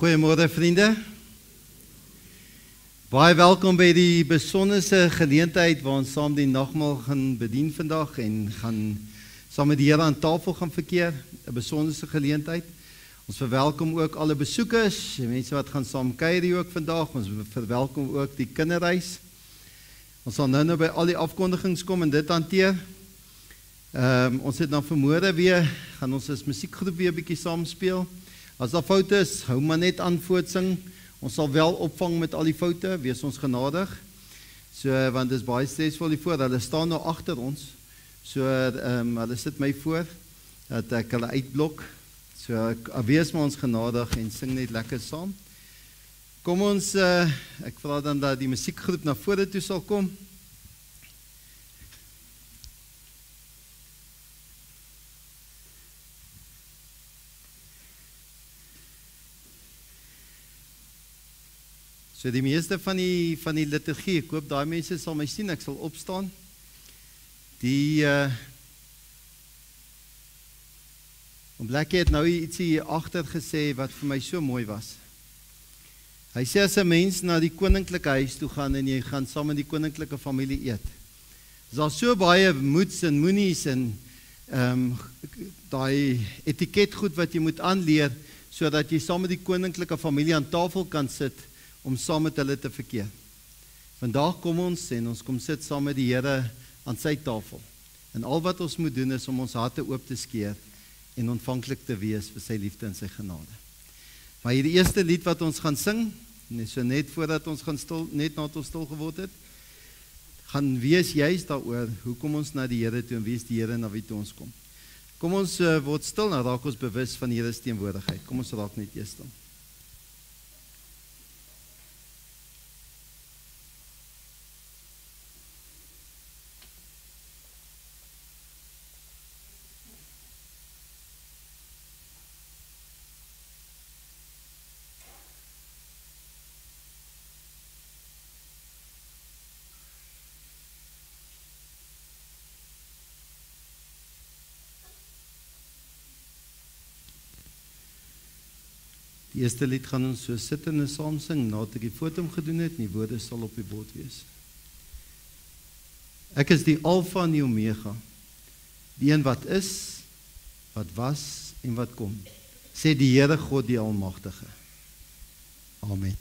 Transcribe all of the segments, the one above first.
Goeiemôre vriende. Baie welkom by die besonderse geleentheid waar ons saam die nagmaal gaan bedien vandag en gaan saam met die Here aan tafel gaan verkeer. 'n Besonderse geleentheid. Ons verwelkom ook alle besoekers, die mense wat gaan saam kuier hier ook vandag. Ons verwelkom ook die kinderreis. Ons sal nou by al die afkondigings kom en dit hanteer. Ons het dan vanmôre weer, gaan ons as musiekgroep weer 'n bietjie saam speel. As daar foute is, hou maar net aan voortsing. Ons sal wel opvang met al die foute, wees ons genadig. So, want dit is baie stresvol hiervoor, hulle staan nou agter ons. So, hulle sit my voor, dat ek hulle uitblok. So, wees maar ons genadig en sing net lekker saam. Kom ons, ek vra dan dat die musiekgroep na vore toe sal kom. So die meeste van die liturgie, ek hoop daai mense sal my sien, ek sal opstaan. Blakkie het nou ietsie hier agter gesê wat vir my so mooi was. Hy sê as 'n mens na die koninklike huis toe gaan en jy gaan saam met die koninklike familie eet, is daar so baie moets en moenies en daai etiketgoed wat jy moet aanleer, sodat jy saam met die koninklike familie aan tafel kan sit, om saam met hulle te verkeer. Vandag kom ons en ons kom sit saam met die Here aan sy tafel. En al wat ons moet doen is om ons harte oop te skeer en ontvanklik te wees vir sy liefde en sy genade. Maar hierdie eerste lied wat ons gaan sing, so net voordat ons gaan net nadat ons stil geword het, gaan wees juist daaroor, hoe kom ons na die Here toe en wie is die Here na wie toe ons kom. Kom ons word stil en raak ons bewus van die Here se teenwoordigheid. Kom ons raak net eers stil. Die eerste lied gaan ons so sit en saam sing, nadat ek die foto gedoen het, en die woorde sal op die bord wees. Ek is die Alfa en die Omega, die een wat is, wat was en wat kom, sê die Here God die Almagtige. Amen.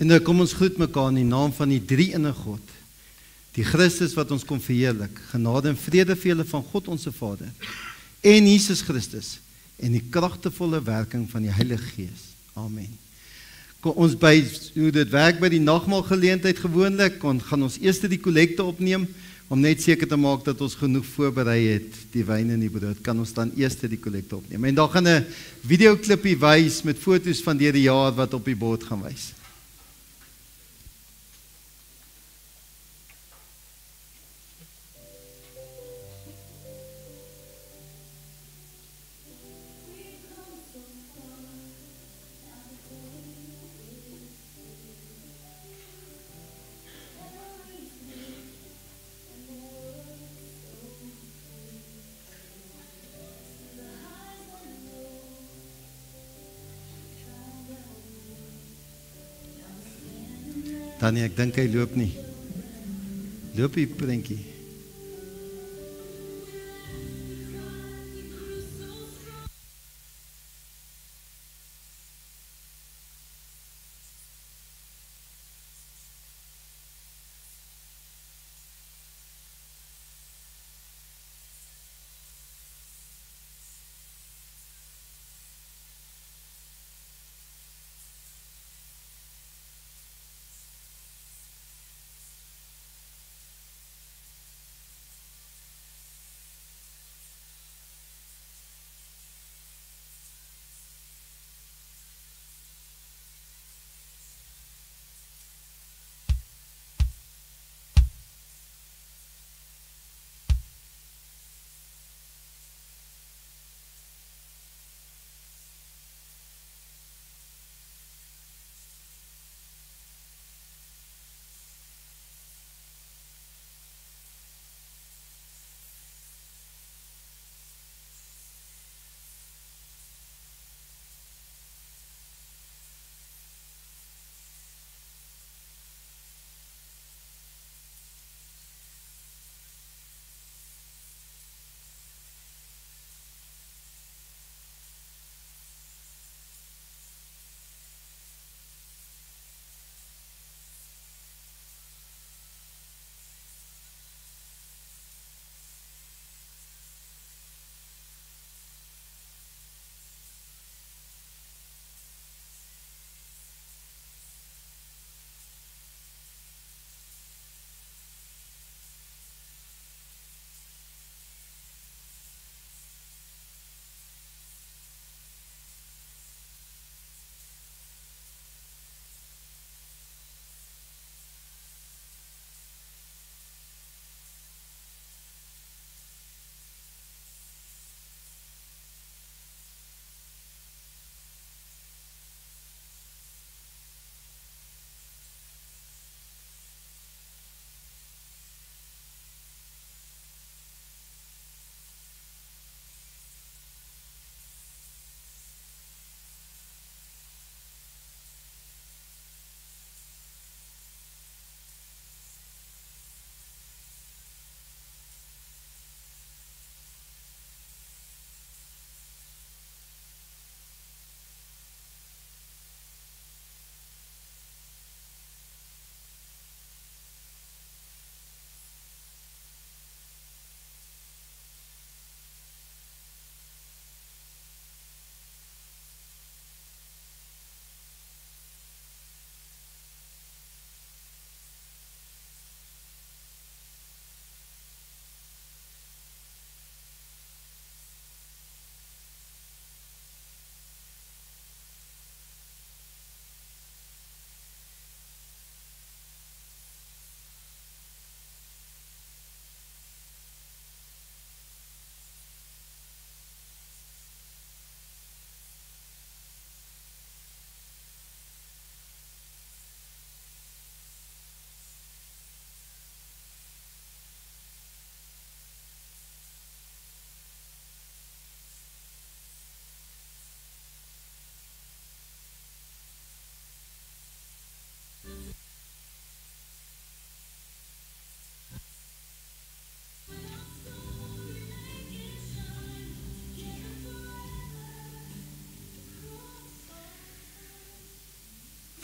Vriende, kom ons groet mekaar in die naam van die drie-enige God, die Christus wat ons kom verheerlik. Genade en vrede vir julle van God onze Vader en Jesus Christus en die kragtevolle werking van die Heilige Gees. Amen. Kom ons by, hoe dit werk by die nagmaalgeleentheid gewoonlik, gaan ons eers die kollekte opneem, om net seker te maak dat ons genoeg voorberei het, die wyn en die brood, kan ons dan eers die kollekte opneem. En daar gaan 'n videoklipie wys met foto's van deur die jaar wat op die bord gaan wys. Tannie, ek dink hy loop nie. Loop die prentjie.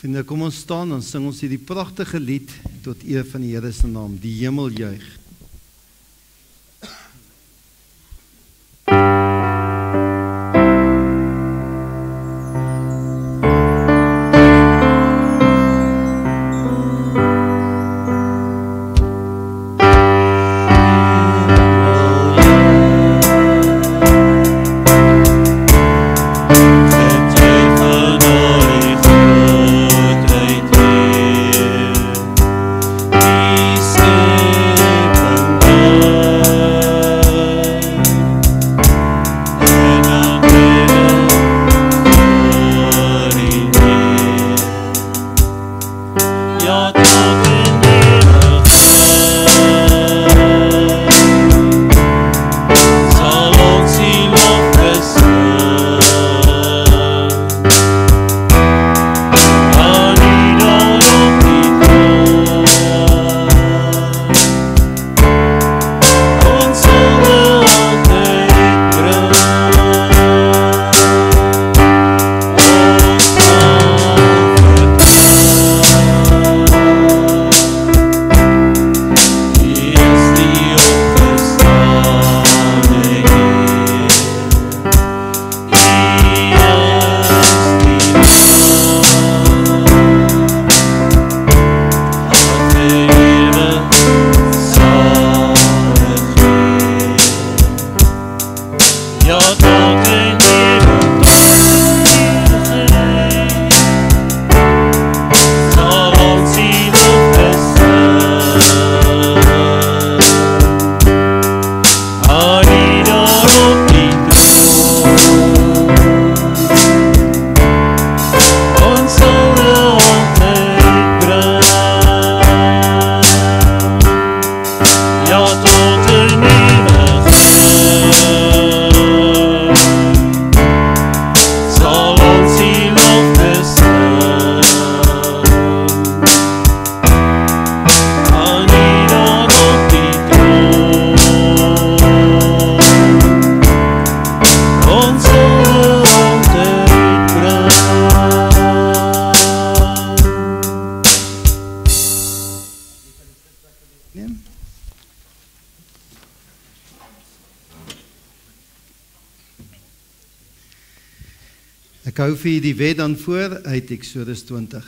Vriende, kom ons staan en sing ons hierdie pragtige lied tot eer van die Here se naam, die hemel juig. Ek hou vir die wet dan voor uit Exodus 20.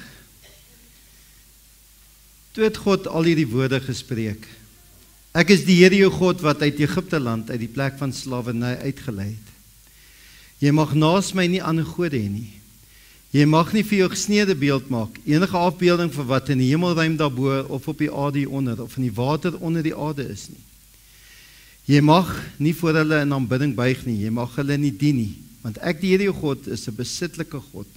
Toe het God al hierdie woorde gespreek. Ek is die Here jou God wat uit Egipte land, uit die plek van slawerny uitgelei het. Jy mag naas my nie ander gode hê nie. Jy mag nie vir jou gesneede beeld maak, enige afbeelding van wat in die hemelruim daarbo of op die aarde hieronder of in die water onder die aarde is nie. Jy mag nie voor hulle in aanbidding buig nie, jy mag hulle nie dien nie. Want ek, die Here jou God, is 'n besitlike God,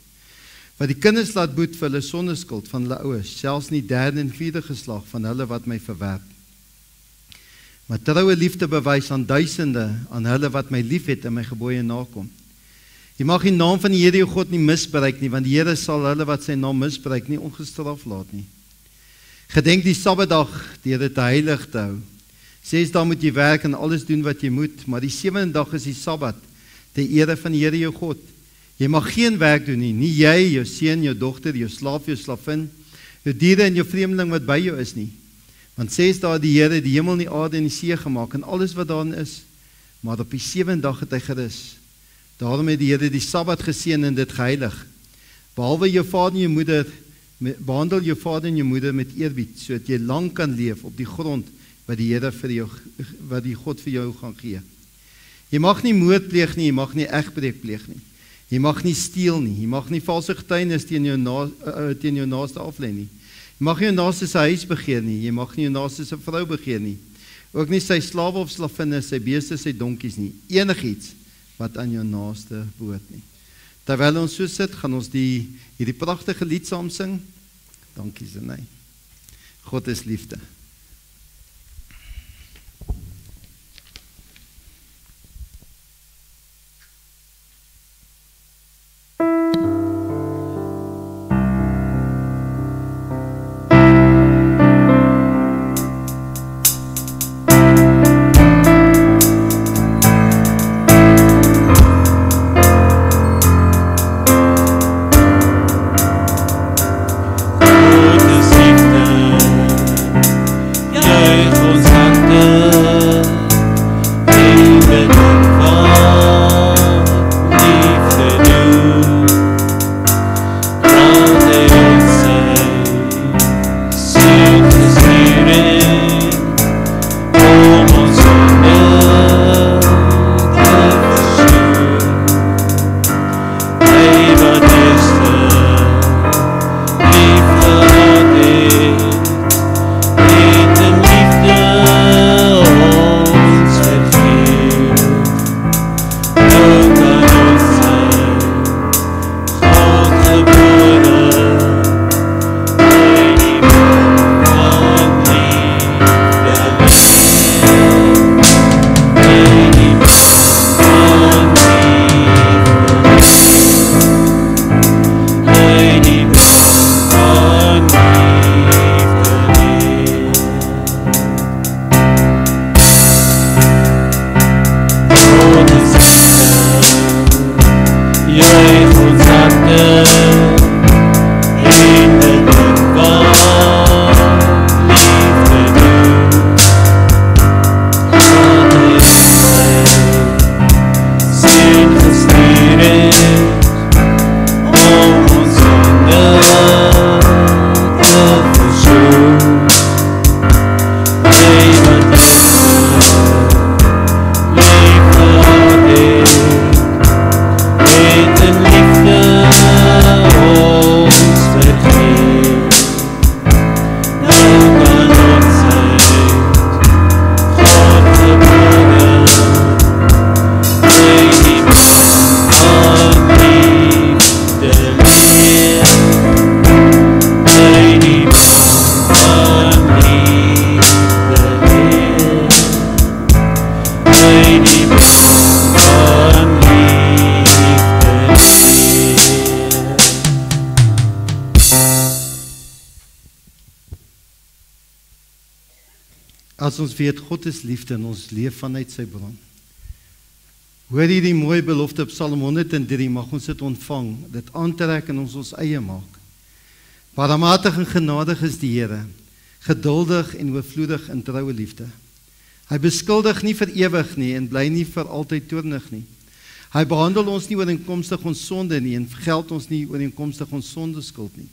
wat die kinders laat boet vir hulle sondeskuld van hulle ouers, selfs nie derde en vierde geslag van hulle wat my verwerp. Maar troue liefde bewys aan duisende, aan hulle wat my lief het en my gebooie nakom. Jy mag die naam van die Here jou God nie misbruik nie, want die Here sal hulle wat sy naam misbruik nie ongestraf laat nie. Gedenk die Sabbatdag, deur dit heilig te hou. 6 dae moet jy werk en alles doen wat jy moet, maar die 7de dag is die Sabbat, die ere van die Here jou God. Jy mag geen werk doen nie, nie jy, jou seun, jou dogter, jou slaaf, jou slavin, jou diere en jou vreemdeling wat by jou is nie. Want 6 dae het die Here die hemel en die aarde en die see gemaak en alles wat daarin is, maar op die 7de dag het hy gerus. Daarom het die Here die Sabbat geseën en dit geheilig. Behalwe jou vader en jou moeder, behandel jou vader en jou moeder met eerbied, sodat jy lang kan leef op die grond wat die Here vir jou, wat die God vir jou gaan gee. Jy mag nie moord pleeg nie, jy mag nie egbreek pleeg nie. Jy mag nie steel nie, jy mag nie valse getuienis teen jou naaste aflê nie. Jy mag nie jou naaste se huis begeer nie, jy mag nie jou naaste se vrou begeer nie. Ook nie sy slawe of slavinne, sy beeste, sy donkies nie. Enigiets wat aan jou naaste behoort nie. Terwyl ons so sit, gaan ons hierdie pragtige lied saam sing. Dankie Zenay. God is liefde. As ons weet, God is liefde en ons leef vanuit sy bron. Hoor hierdie mooie belofte op Psalm 103, mag ons dit ontvang, dit aantrek en ons eie maak. Barmhartig en genadig is die Here, geduldig en oorvloedig in troue liefde. Hy beskuldig nie vir ewig nie en bly nie vir altyd toornig nie. Hy behandel ons nie ooreenkomstig ons sonde nie en vergeld ons nie ooreenkomstig ons sondeskuld nie.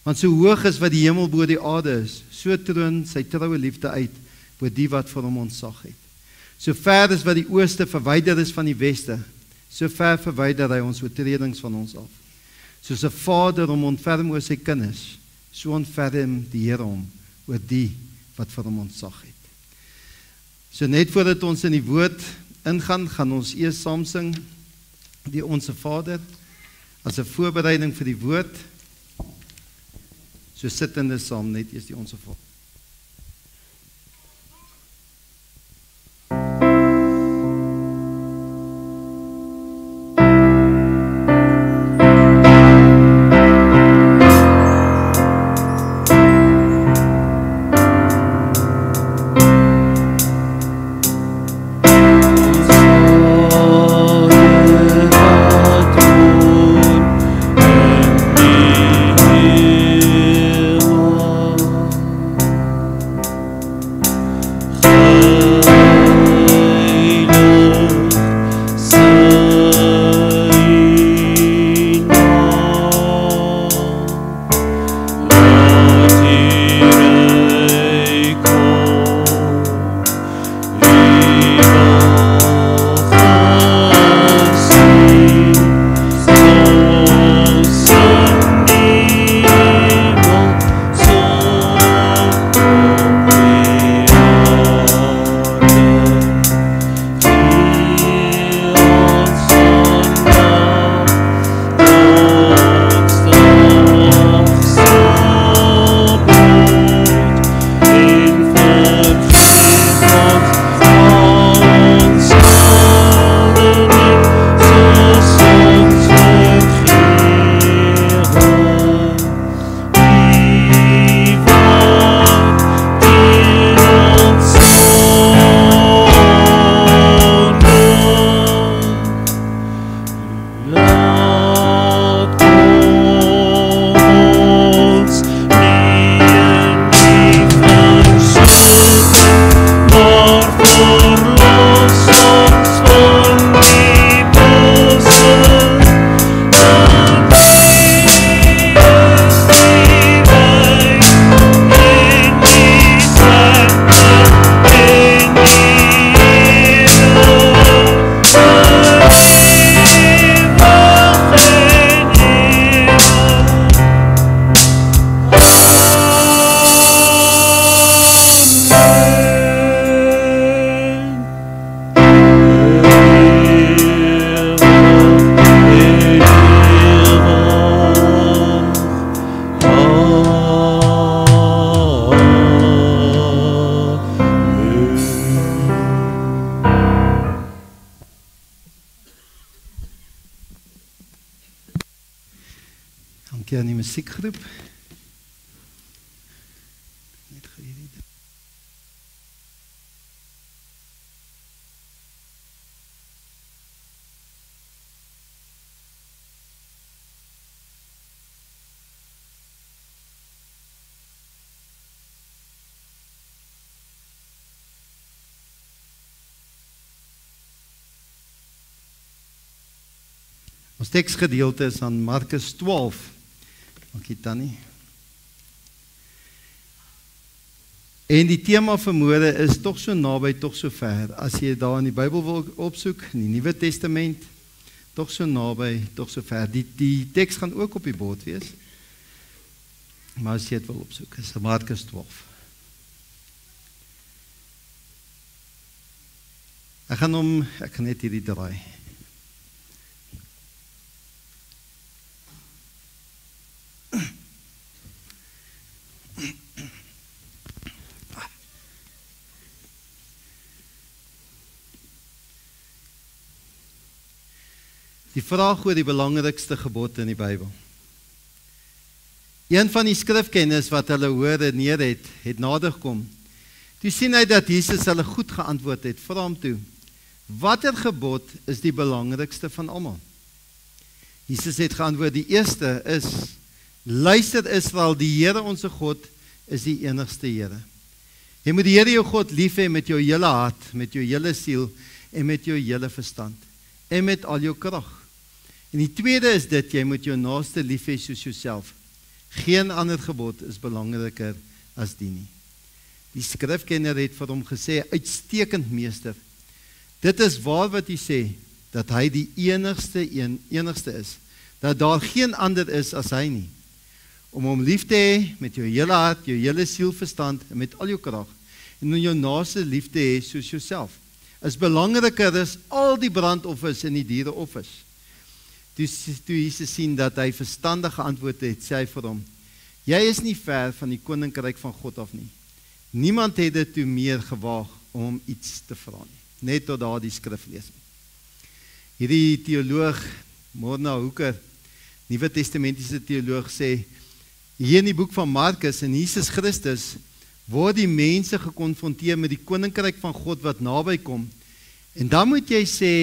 Want so hoog is wat die hemel bo die aarde is, so troon sy troue liefde uit oor die wat vir hom ontzag het. So ver as wat die ooste verwyder is van die weste, so ver verwyder hy ons oortredings van ons af. Soos 'n vader hom ontferm oor sy kinders, so ontferm die Here hom oor die wat vir hom ontzag het. So net voordat ons in die woord ingaan, gaan ons eers saam sing die Onse Vader as 'n voorbereiding vir die woord. So sittende saam net eers die Onse Vader. Dankie aan die musiekgroep. Net hierdie. Ons teksgedeelte is aan Markus 12. Dankie Tannie. En die tema vanmôre is tog so naby, tog so ver. As jy daar in die Bybel wil opsoek, in die Nuwe Testament, tog so naby, tog so ver. Die teks gaan ook op die bord wees. Maar as jy dit wil opsoek, is Markus 12. Ek gaan net hierdie draai. Die vraag oor die belangrikste gebod in die Bybel. Een van die skrifkenners wat hulle hoor neer het nader gekom. Toe sien hy dat Jesus hulle goed geantwoord het. Vra hom toe, watter gebod is die belangrikste van almal? Jesus het geantwoord, die eerste is, luister Israel, die Here onze God is die enigste Here. Jy moet die Here jou God lief hê met jou hele hart, met jou hele siel en met jou hele verstand en met al jou krag. En die tweede is dit, jy moet jou naaste lief hê soos jouself. Geen ander gebod is belangriker as die nie. Die skrifkenner het vir hom gesê, uitstekend meester, dit is waar wat hy sê, dat hy die enigste is, dat daar geen ander is as hy nie. Om hom lief te hê met jou hele hart, jou hele siel, verstand en met al jou krag, en om jou naaste lief te hê soos jouself, is belangriker as al die brandoffers en die diereoffers. Toe Jesus sien dat hy verstandig geantwoord het, sê hy vir hom, jy is nie ver van die koninkryk van God af nie. Niemand het dit toe meer gewaag om hom iets te vra nie. Net tot daar die skriflesing. Hierdie teoloog, Morna Hooker, Nuwe Testamentiese teoloog, sê, hier in die boek van Markus en Jesus Christus, word die mense gekonfronteer met die koninkryk van God wat naby kom. En dan moet jy sê,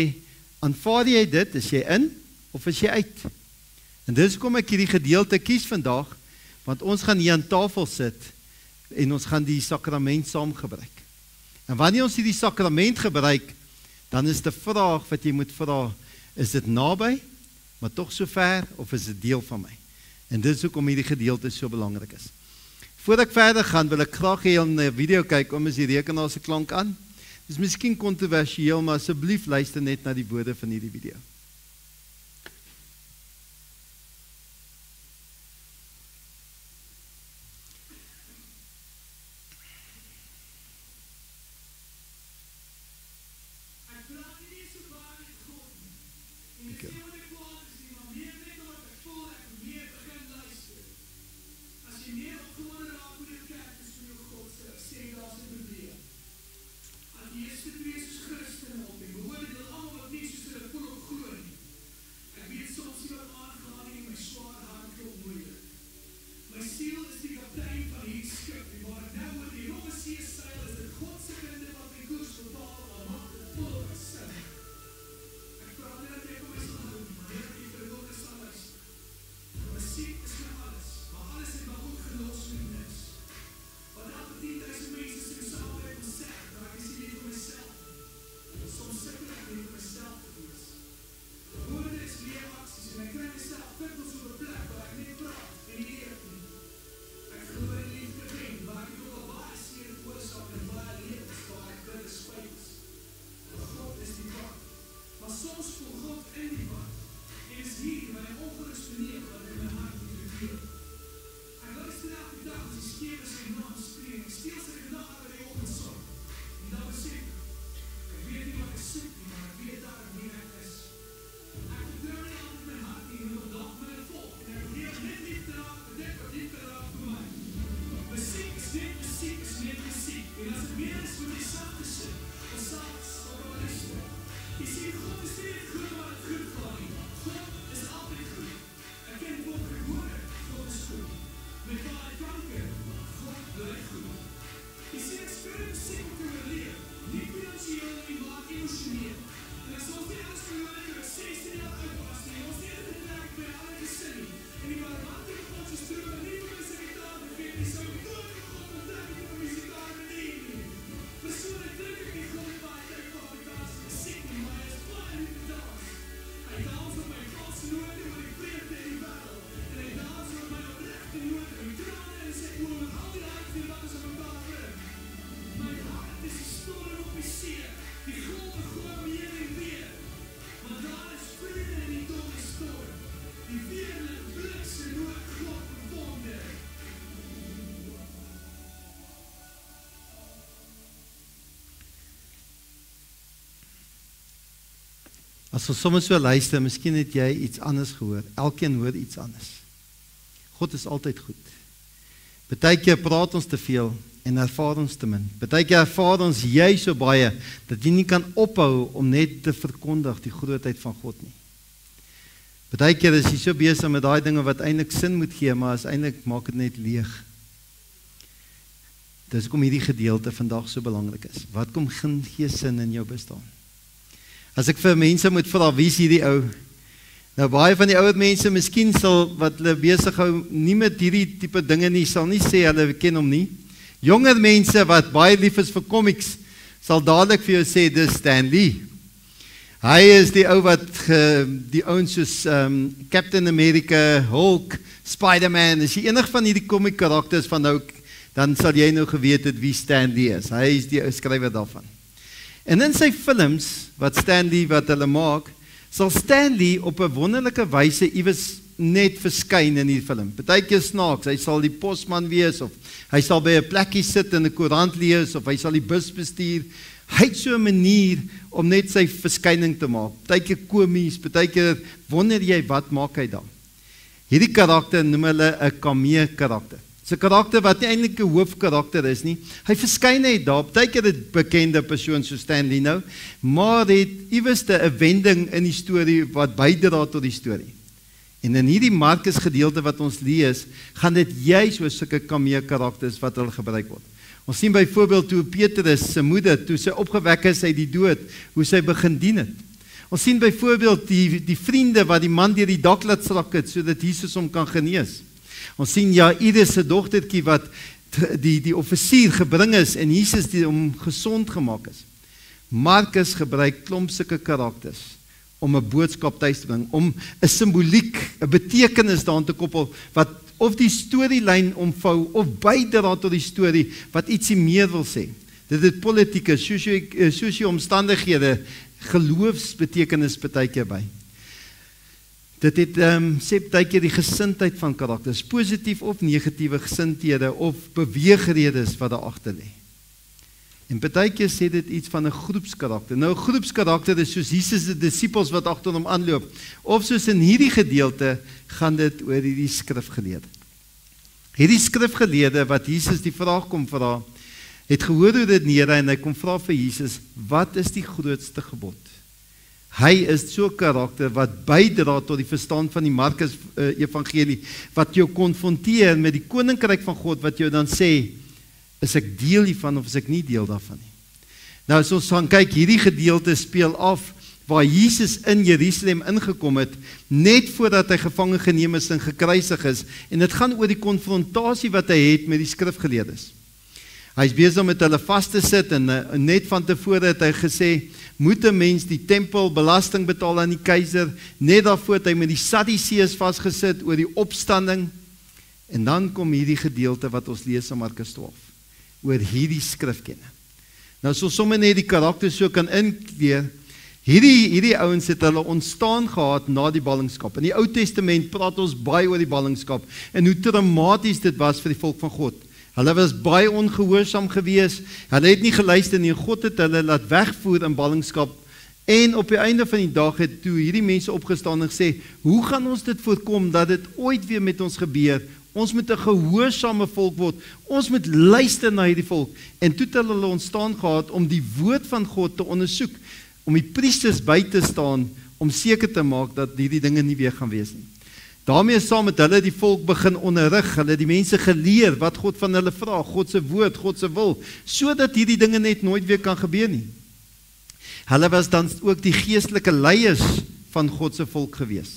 aanvaar jy dit, is jy in? Of is jy uit? En dis kom ek hierdie gedeelte kies vandag, want ons gaan hier aan tafel sit, en ons gaan die sakrament saam gebruik. En wanneer ons hierdie sakrament gebruik, dan is die vraag wat jy moet vra, is dit naby, maar tog so ver, of is dit deel van my? En dis hoekom hierdie gedeelte so belangrik is. Voordat ek verder gaan, wil ek graag hê om 'n video kyk, om is die rekenaar se klank aan. Dis miskien kontroversieel, maar asseblief luister net na die woorde van hierdie video. As ons soms so luister, miskien het jy iets anders gehoor. Elkeen hoor iets anders. God is altyd goed. Partykeer praat ons te veel en ervaar ons te min. Partykeer ervaar ons jy so baie, dat jy nie kan ophou om net te verkondig die grootheid van God nie. Partykeer is jy so besig met daai dinge wat eintlik sin moet gee, maar as eintlik maak dit net leeg. Dis hoekom hierdie gedeelte vandag so belangrik is. Wat kom gee sin in jou bestaan? As ek vir mense moet vra, wie is hierdie ou? Nou baie van die ouer mense, miskien sal wat hulle besig hou, nie met hierdie tipe dinge nie, sal nie sê hulle ken hom nie. Jonger mense wat baie lief is vir comics, sal dadelik vir jou sê, dis Stan Lee. Hy is die ou wat, die ouens soos Captain America, Hulk, Spider-Man, as jy enig van hierdie comic karakters van nou, dan sal jy nou geweet het wie Stan Lee is. Hy is die skrywer daarvan. En in sy films, wat Stan Lee wat hulle maak, sal Stan Lee op 'n wonderlike wyse iewers net verskyn in die film. Partykeer snaaks, hy sal die posman wees, of hy sal by 'n plekkie sit en 'n koerant lees, of hy sal die bus bestuur. Hy het so 'n manier om net sy verskyning te maak. Partykeer komies, partykeer wonder jy wat maak hy dan. Hierdie karakter noem hulle 'n cameo karakter. Dis 'n karakter wat nie eintlik 'n hoofkarakter is nie. Hy verskyn net daar, partykeer 'n bekende persoon so Stan Lee nou, maar het iewers 'n wending in die storie wat bydra tot die storie. En in hierdie Markus gedeelte wat ons lees, gaan dit juis oor sulke cameo karakters wat hulle gebruik word. Ons sien byvoorbeeld toe Petrus se moeder, toe sy opgewek is uit die dood, hoe sy begin dien het. Ons sien byvoorbeeld die vriende wat die man deur die dak laat sak het, sodat Jesus hom kan genees. Ons sien Jairus se dogtertjie wat die offisier gebring is en Jesus die hom gesond gemaak is. Markus gebruik klomp sulke karakters om 'n boodskap tuis te bring, om 'n simboliek, 'n betekenis daaraan te koppel, wat of die storielyn omvou, of bydra tot die storie, wat ietsie meer wil sê. Dit het politieke, sosio-omstandighede, geloofsbetekenis partykeer by. Dit het sê partykeer die gesindheid van karakters, positief of negatiewe gesindhede, of beweegredes wat daar agter lê. En partykeer sê dit iets van 'n groepskarakter. Nou 'n groepskarakter is soos Jesus se disippels wat agter hom aanloop, of soos in hierdie gedeelte gaan dit oor hierdie skrifgeleerde. Hierdie skrifgeleerde wat Jesus die vraag kom vra, het gehoor hoe dit neer en hy kom vra vir Jesus, wat is die grootste gebod? Hy is so 'n karakter wat bydra tot die verstaan van die Markus evangelie, wat jou konfronteer met die koninkryk van God, wat jou dan sê, is ek deel hiervan of is ek nie deel daarvan nie. Nou as ons gaan kyk, hierdie gedeelte speel af waar Jesus in Jerusalem ingekom het, net voordat hy gevange geneem is en gekruisig is, en dit gaan oor die konfrontasie wat hy het met die skrifgeleerdes. Hy is besig met hulle vas te sit en net van tevore het hy gesê, moet 'n mens die tempel belasting betaal aan die keiser, net daarvoor het hy met die Sadduseërs vasgesit oor die opstanding, en dan kom hierdie gedeelte wat ons lees in Markus 12, oor hierdie skrifkenne. Nou so sommer net die karakters so kan inkleer, hierdie ouens het hulle ontstaan gehad na die ballingskap. In die Ou Testament praat ons baie oor die ballingskap, en hoe traumaties dit was vir die volk van God. Hulle was baie ongehoorsaam gewees, hulle het nie geluister nie, God het hulle laat wegvoer in ballingskap, en op die einde van die dag het toe hierdie mense opgestaan en gesê, hoe gaan ons dit voorkom, dat dit ooit weer met ons gebeur? Ons moet 'n gehoorsame volk word, ons moet luister na hierdie volk, en toe het hulle ontstaan gehad om die woord van God te ondersoek, om die priesters by te staan, om seker te maak dat hierdie dinge nie weer gaan wees nie. Daarmee saam met hulle die volk begin onderrig, hulle die mense geleer wat God van hulle vra, God se woord, God se wil, sodat hierdie dinge net nooit weer kan gebeur nie. Hulle was dan ook die geestelike leiers van God se volk gewees.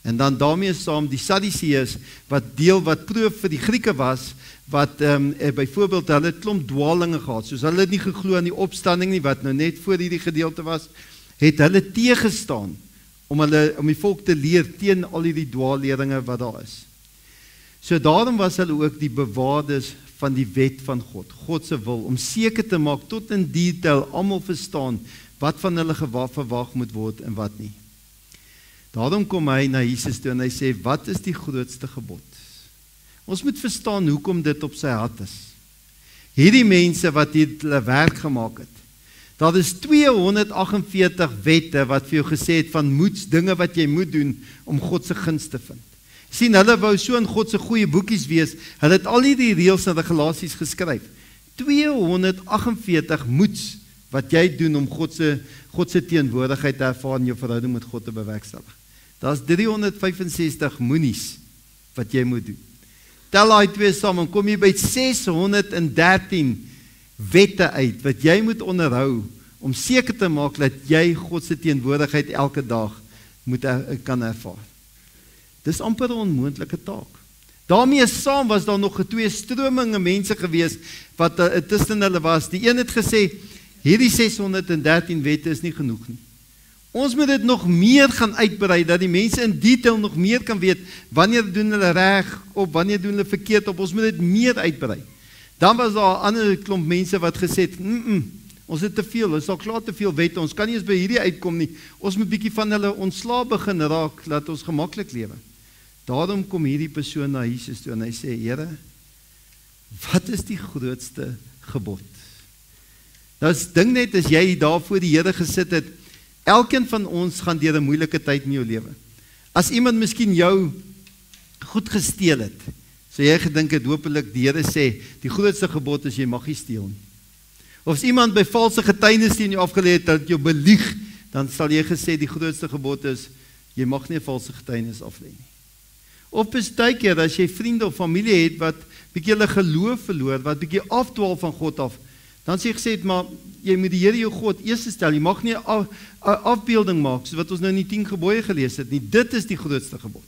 En dan daarmee saam die Sadduseërs, wat proof vir die Grieke was, wat byvoorbeeld hulle het klomp dwaalinge gehad, soos hulle het nie geglo aan die opstanding nie, wat nou net voor hierdie gedeelte was, het hulle teëgestaan, om die volk te leer teen al die dwaalleringe wat daar is. So daarom was hulle ook die bewaarders van die wet van God, God se wil, om seker te maak tot in detail almal verstaan wat van hulle verwag moet word en wat nie. Daarom kom hy na Jesus toe en hy sê, wat is die grootste gebod? Ons moet verstaan hoekom dit op sy hart is. Hierdie mense wat hier hulle werk gemaak het, Daar is 248 wette wat vir jou gesê het van moets, dinge wat jy moet doen om God se guns te vind. Sien, hulle wou so in God se goeie boekies wees, hulle het al die reëls en regulasies geskryf. 248 moets wat jy doen om God se teenwoordigheid te ervaar in jou verhouding met God te bewerkstellig. Daar's 365 moenies wat jy moet doen. Tel daai twee saam en kom jy by 613 wette uit wat jy moet onderhou om seker te maak dat jy God se teenwoordigheid elke dag kan ervaar. Dis amper 'n onmoontlike taak. Daarmee saam was daar nog 2 strominge mense gewees wat tussen hulle was. Die een het gesê, hierdie 613 wette is nie genoeg nie. Ons moet dit nog meer gaan uitbrei, dat die mense in detail nog meer kan weet, wanneer doen hulle reg op, wanneer doen hulle verkeerd op, ons moet dit meer uitbrei. Dan was daar 'n ander klomp mense wat gesê het, ons het te veel, ons is al klaar te veel wette, ons kan nie eens by hierdie uitkom nie, ons moet bietjie van hulle ontslae begin raak, laat ons gemaklik lewe. Daarom kom hierdie persoon na Jesus toe en hy sê, Here, wat is die grootste gebod? Nou dink net, as jy daar voor die Here gesit het, elkeen van ons gaan deur 'n moeilike tyd in jou lewe. As iemand miskien jou goed gesteel het, so jy gedink het, hopelik die Here sê, die grootste gebod is, jy mag nie steel nie. Of as iemand by valse getuienis teen jou afgelê het, dat jou belieg, dan sal jy gesê, die grootste gebod is, jy mag nie 'n valse getuienis aflê nie. Of partykeer, as jy vriende of familie het, wat bietjie hulle geloof verloor, wat bietjie afdwaal van God af, dan sê jy gesê, maar jy moet die Here jou God eers stel, jy mag nie 'n afbeelding maak, so wat ons nou in die 10 gebooie gelees het nie, dit is die grootste gebod.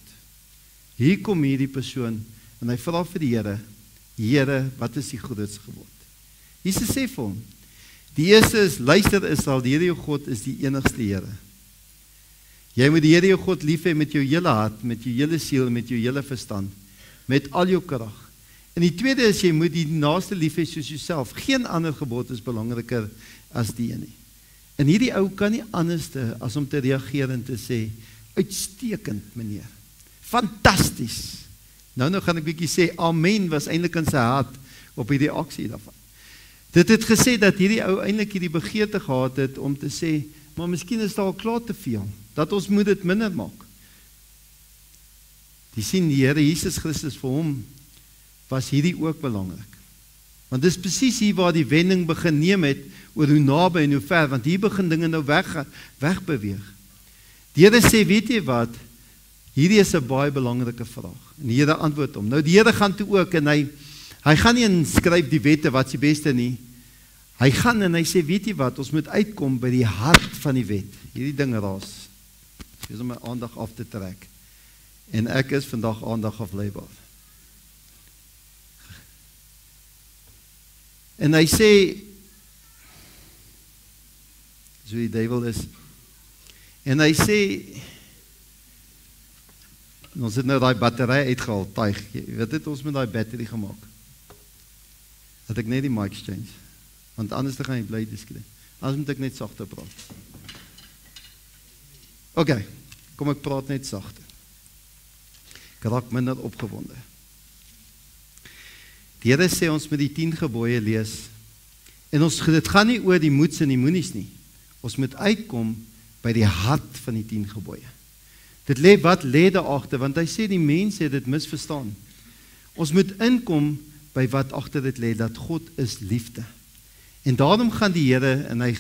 Hier kom hierdie persoon, en hy vra vir die Here, Here, wat is die grootste gebod? Jesus sê vir hom, die eerste is, luister Israel, die Here jou God is die enigste Here. Jy moet die Here jou God lief hê met jou hele hart, met jou hele siel, met jou hele verstand, met al jou krag. En die tweede is, jy moet die naaste lief hê soos jouself. Geen ander gebod is belangriker as die een nie. En hierdie ou kan nie anderste as om te reageer en te sê, uitstekend meneer, fantasties. Nou gaan ek bietjie sê, amen, was eintlik in sy hart op hierdie aksie daarvan. Dit het gesê dat hierdie ou eintlik hierdie begeerte gehad het om te sê, maar miskien is daar al klaar te veel, dat ons moet dit minder maak. Die sien die Here Jesus Christus vir hom, was hierdie ook belangrik. Want dis presies hier waar die wending begin neem het, oor hoe naby en hoe ver, want hier begin dinge nou wegbeweeg. Die Here sê, weet jy wat, hierdie is 'n baie belangrike vraag. En die Here antwoord hom. Nou die Here gaan toe ook, en hy gaan nie inskryf die wette, wat is die beste nie. Hy gaan en hy sê, weet jy wat, ons moet uitkom by die hart van die wet. Hierdie ding raas. Dis om my aandag af te trek. En ek is vandag aandag afleibaar. En hy sê, so die duiwel is, en hy sê, ons het nou die battery uitgehaal, tuig, wat het ons met die battery gemaak? Dat ek net die mic change, want anders dan gaan jy bly diskret, anders moet ek net sagter praat. Ok, kom ek praat net sagter. Ek raak minder opgewonde. Die Here sê ons met die 10 gebooie lees, en dit gaan nie oor die moets en die moenies nie, ons moet uitkom by die hart van die 10 gebooie. Wat lê daar agter, want hy sê die mense het dit misverstaan. Ons moet inkom by wat agter dit lê, dat God is liefde. En daarom gaan die Here, en hy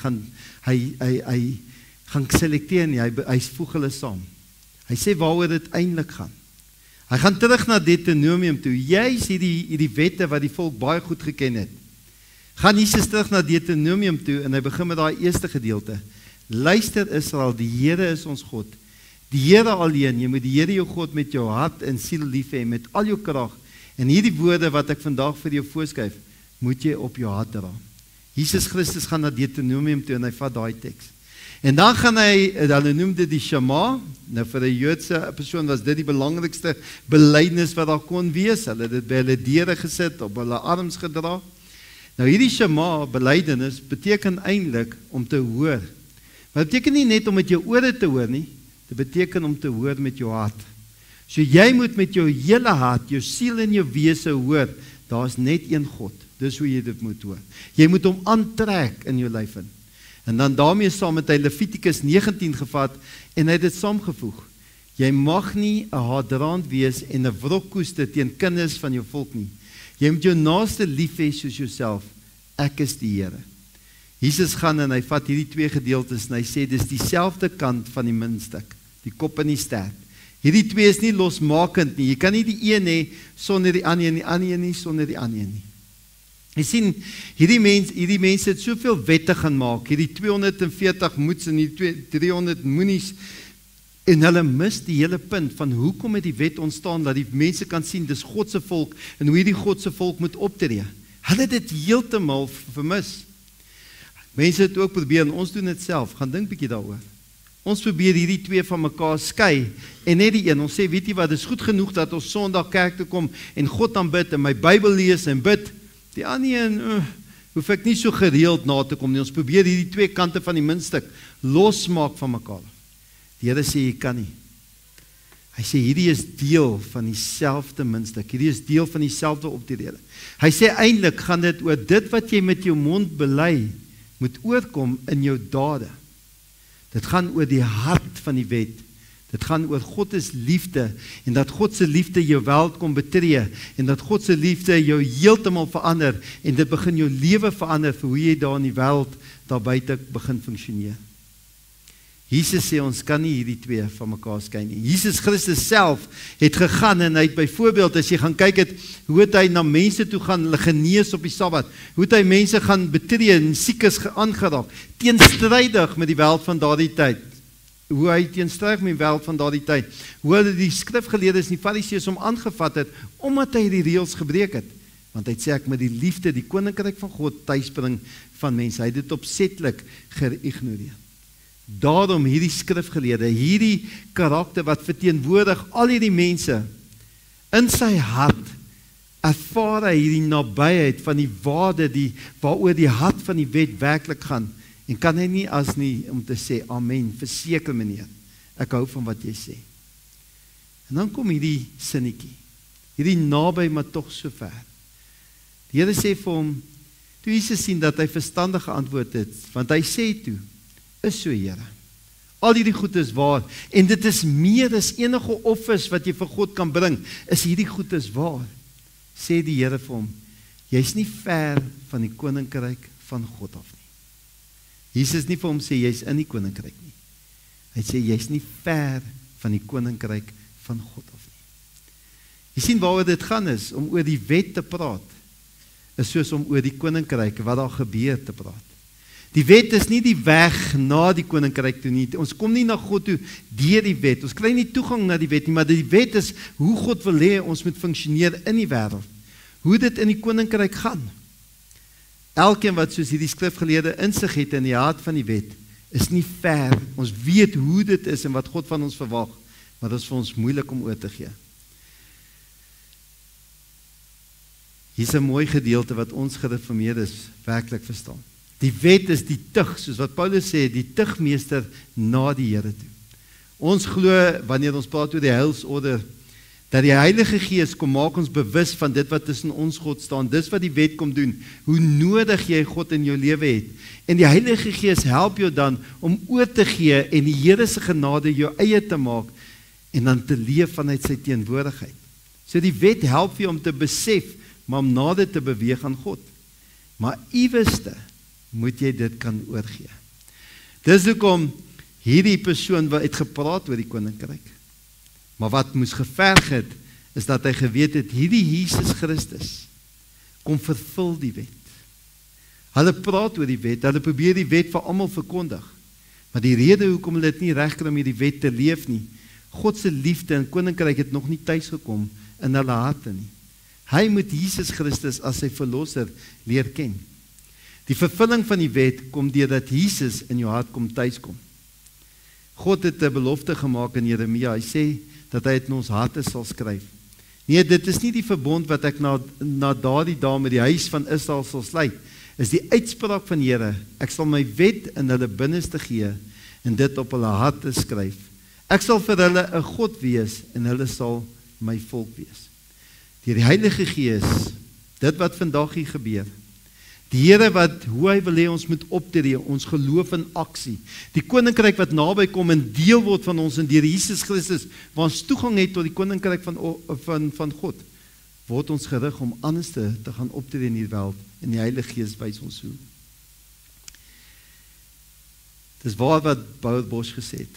gaan selekteer nie, hy voeg hulle saam. Hy sê waaroor dit eintlik gaan. Hy gaan terug na Deuteronomium toe, juis hierdie wette wat die volk baie goed geken het. Gaan Jesus terug na Deuteronomium toe, en hy begin met daai eerste gedeelte. Luister Israel, die Here is ons God. Die Here alleen, jy moet die Here jou God met jou hart en siel lief hê, met al jou krag. En hierdie woorde wat ek vandag vir jou voorskryf, moet jy op jou hart dra. Jesus Christus gaan na Deuteronomium toe en hy vat daai teks. En dan gaan hulle noem dit die Shema. Nou vir 'n Joodse persoon was dit die belangrikste belydenis wat daar kon wees. Hulle het dit by hulle deure gesit, op hulle arms gedra. Nou hierdie Shema belydenis beteken eintlik om te hoor. Maar dit beteken nie net om met jou ore te hoor nie, dit beteken om te hoor met jou hart. So jy moet met jou hele hart, jou siel en jou wese hoor, daar is net een God. Dis hoe jy dit moet hoor. Jy moet hom aantrek in jou lyf in. En dan daarmee saam het hy Levitikus 19 gevat en hy het dit saamgevoeg. Jy mag nie 'n haatdraand wees en 'n wrokkoester teen kinders van jou volk nie. Jy moet jou naaste lief hê soos jouself. Ek is die Here. Jesus gaan en hy vat hierdie twee gedeeltes en hy sê dis dieselfde kant van die muntstuk, die kop en die stert. Hierdie twee is nie losmakend nie. Jy kan nie die een hê sonder die ander en die ander nie sonder die ander nie. Jy sien, hierdie mense het soveel wette gaan maak, hierdie 240 moets en die 300 moenies, en hulle mis die hele punt van hoekom het die wet ontstaan, dat die mense kan sien, dis God se volk, en hoe die God se volk moet optree. Hulle het dit heeltemal vermis. Mense het ook probeer, en ons doen dit self, gaan dink bietjie daaroor. Ons probeer hierdie twee van mekaar skei, en net die een, ons sê, weet jy wat, dis goed genoeg dat ons Sondag kerk toe kom, en God aanbid, en my Bybel lees, en bid. Die ander een, hoef ek nie so gereeld na te kom nie. Ons probeer hierdie twee kante van die muntstuk losmaak van mekaar. Die Here sê, jy kan nie. Hy sê, hierdie is deel van dieselfde muntstuk. Hierdie is deel van dieselfde optrede. Hy sê, eintlik gaan dit oor dit wat jy met jou mond bely, moet oorkom in jou dade. Dit gaan oor die hart van die wet. Dit gaan oor God is liefde, en dat God se liefde jou wêreld kom betree, en dat God se liefde jou heeltemal verander, en dit begin jou lewe verander, vir hoe jy daar in die wêreld, daar buite begin funksioneer. Jesus sê, ons kan nie hierdie twee van mekaar skei nie. Jesus Christus self het gegaan, en hy het byvoorbeeld, as jy gaan kyk het, hoe het hy na mense toe gaan, hulle genees op die Sabbat, hoe het hy mense gaan betree, en siekes aangeraak, teenstrydig met die wêreld van daardie tyd, hoe hy teenstrydig met die wêreld van daardie tyd, hoe hulle die skrifgeleerdes en die fariseërs hom aangevat het, omdat hy die reëls gebreek het, want hy het sê, ek met die liefde, die koninkryk van God tuisbring van mense, hy het dit opsetlik geïgnoreer. Daarom hierdie skrifgeleerde, hierdie karakter wat verteenwoordig al hierdie mense, in sy hart ervaar hy hierdie nabyheid van die waarde, waaroor die hart van die wet werklik gaan, en kan hy nie as nie om te sê, amen, verseker meneer, ek hou van wat jy sê. En dan kom hierdie sinnetjie, hierdie naby, maar tog so ver. Die Here sê vir hom, toe Jesus sien dat hy verstandige antwoord het, want hy sê toe, is so Here, al hierdie goed is waar, en dit is meer as enige offers wat jy vir God kan bring, is hierdie goed is waar, sê die Here vir hom, jy is nie ver van die koninkryk van God af nie. Jesus nie vir hom sê, jy is in die koninkryk nie. Hy sê, jy is nie ver van die koninkryk van God af nie. Jy sien waaroor dit gaan is, om oor die wet te praat, is soos om oor die koninkryk, wat daar gebeur te praat. Die wet is nie die weg na die koninkryk toe nie. Ons kom nie na God toe deur die wet. Ons kry nie toegang na die wet nie, maar die wet is hoe God wil hê ons moet funksioneer in die wêreld. Hoe dit in die koninkryk gaan. Elkeen wat soos hierdie skrifgeleerde insig het in die hart van die wet, is nie ver. Ons weet hoe dit is en wat God van ons verwag, maar dit is vir ons moeilik om oor te gee. Hier is 'n mooi gedeelte wat ons gereformeerdes werklik verstaan. Die wet is die tug, soos wat Paulus sê, die tugmeester na die Here toe. Ons glo, wanneer ons praat oor die heilsorde, dat die Heilige Gees kom maak ons bewus van dit wat tussen ons God staan, dis wat die wet kom doen, hoe nodig jy God in jou lewe het, en die Heilige Gees help jou dan om oor te gee en die Here se genade jou eie te maak, en dan te leef vanuit sy teenwoordigheid. So die wet help vir jou om te besef, maar om nader te beweeg aan God. Maar ieweste moet jy dit kan oorgee. Dis hoekom hierdie persoon wat het gepraat oor die koninkryk, maar wat moes geverg het, is dat hy geweet het, hierdie Jesus Christus kom vervul die wet. Hulle praat oor die wet, hulle probeer die wet vir almal verkondig, maar die rede hoekom hulle dit nie regkry om hierdie wet te leef nie, God se liefde en koninkryk het nog nie tuis gekom in hulle harte nie. Hy moet Jesus Christus as sy verlosser leer ken. Die vervulling van die wet kom deurdat Jesus in jou hart kom tuis kom. God het 'n belofte gemaak in Jeremia. Hy sê dat hy het in ons harte sal skryf. Nee, dit is nie die verbond wat ek na daardie dae met die huis van Israel sal sluit. Is die uitspraak van die Here. Ek sal my wet in hulle binneste gee en dit op hulle harte skryf. Ek sal vir hulle 'n God wees en hulle sal my volk wees. Deur die Heilige Gees, dit wat vandag hier gebeur, Die Here hoe hy wil hê ons moet optree, ons geloof in aksie. Die koninkryk wat naby kom en deel word van ons in deur Jesus Christus, waar ons toegang het tot die koninkryk van God, word ons gerig om anders te gaan optree in die wêreld, en die Heilige Gees wys ons hoe. Dis waar wat Bouwert Bosch gesê het.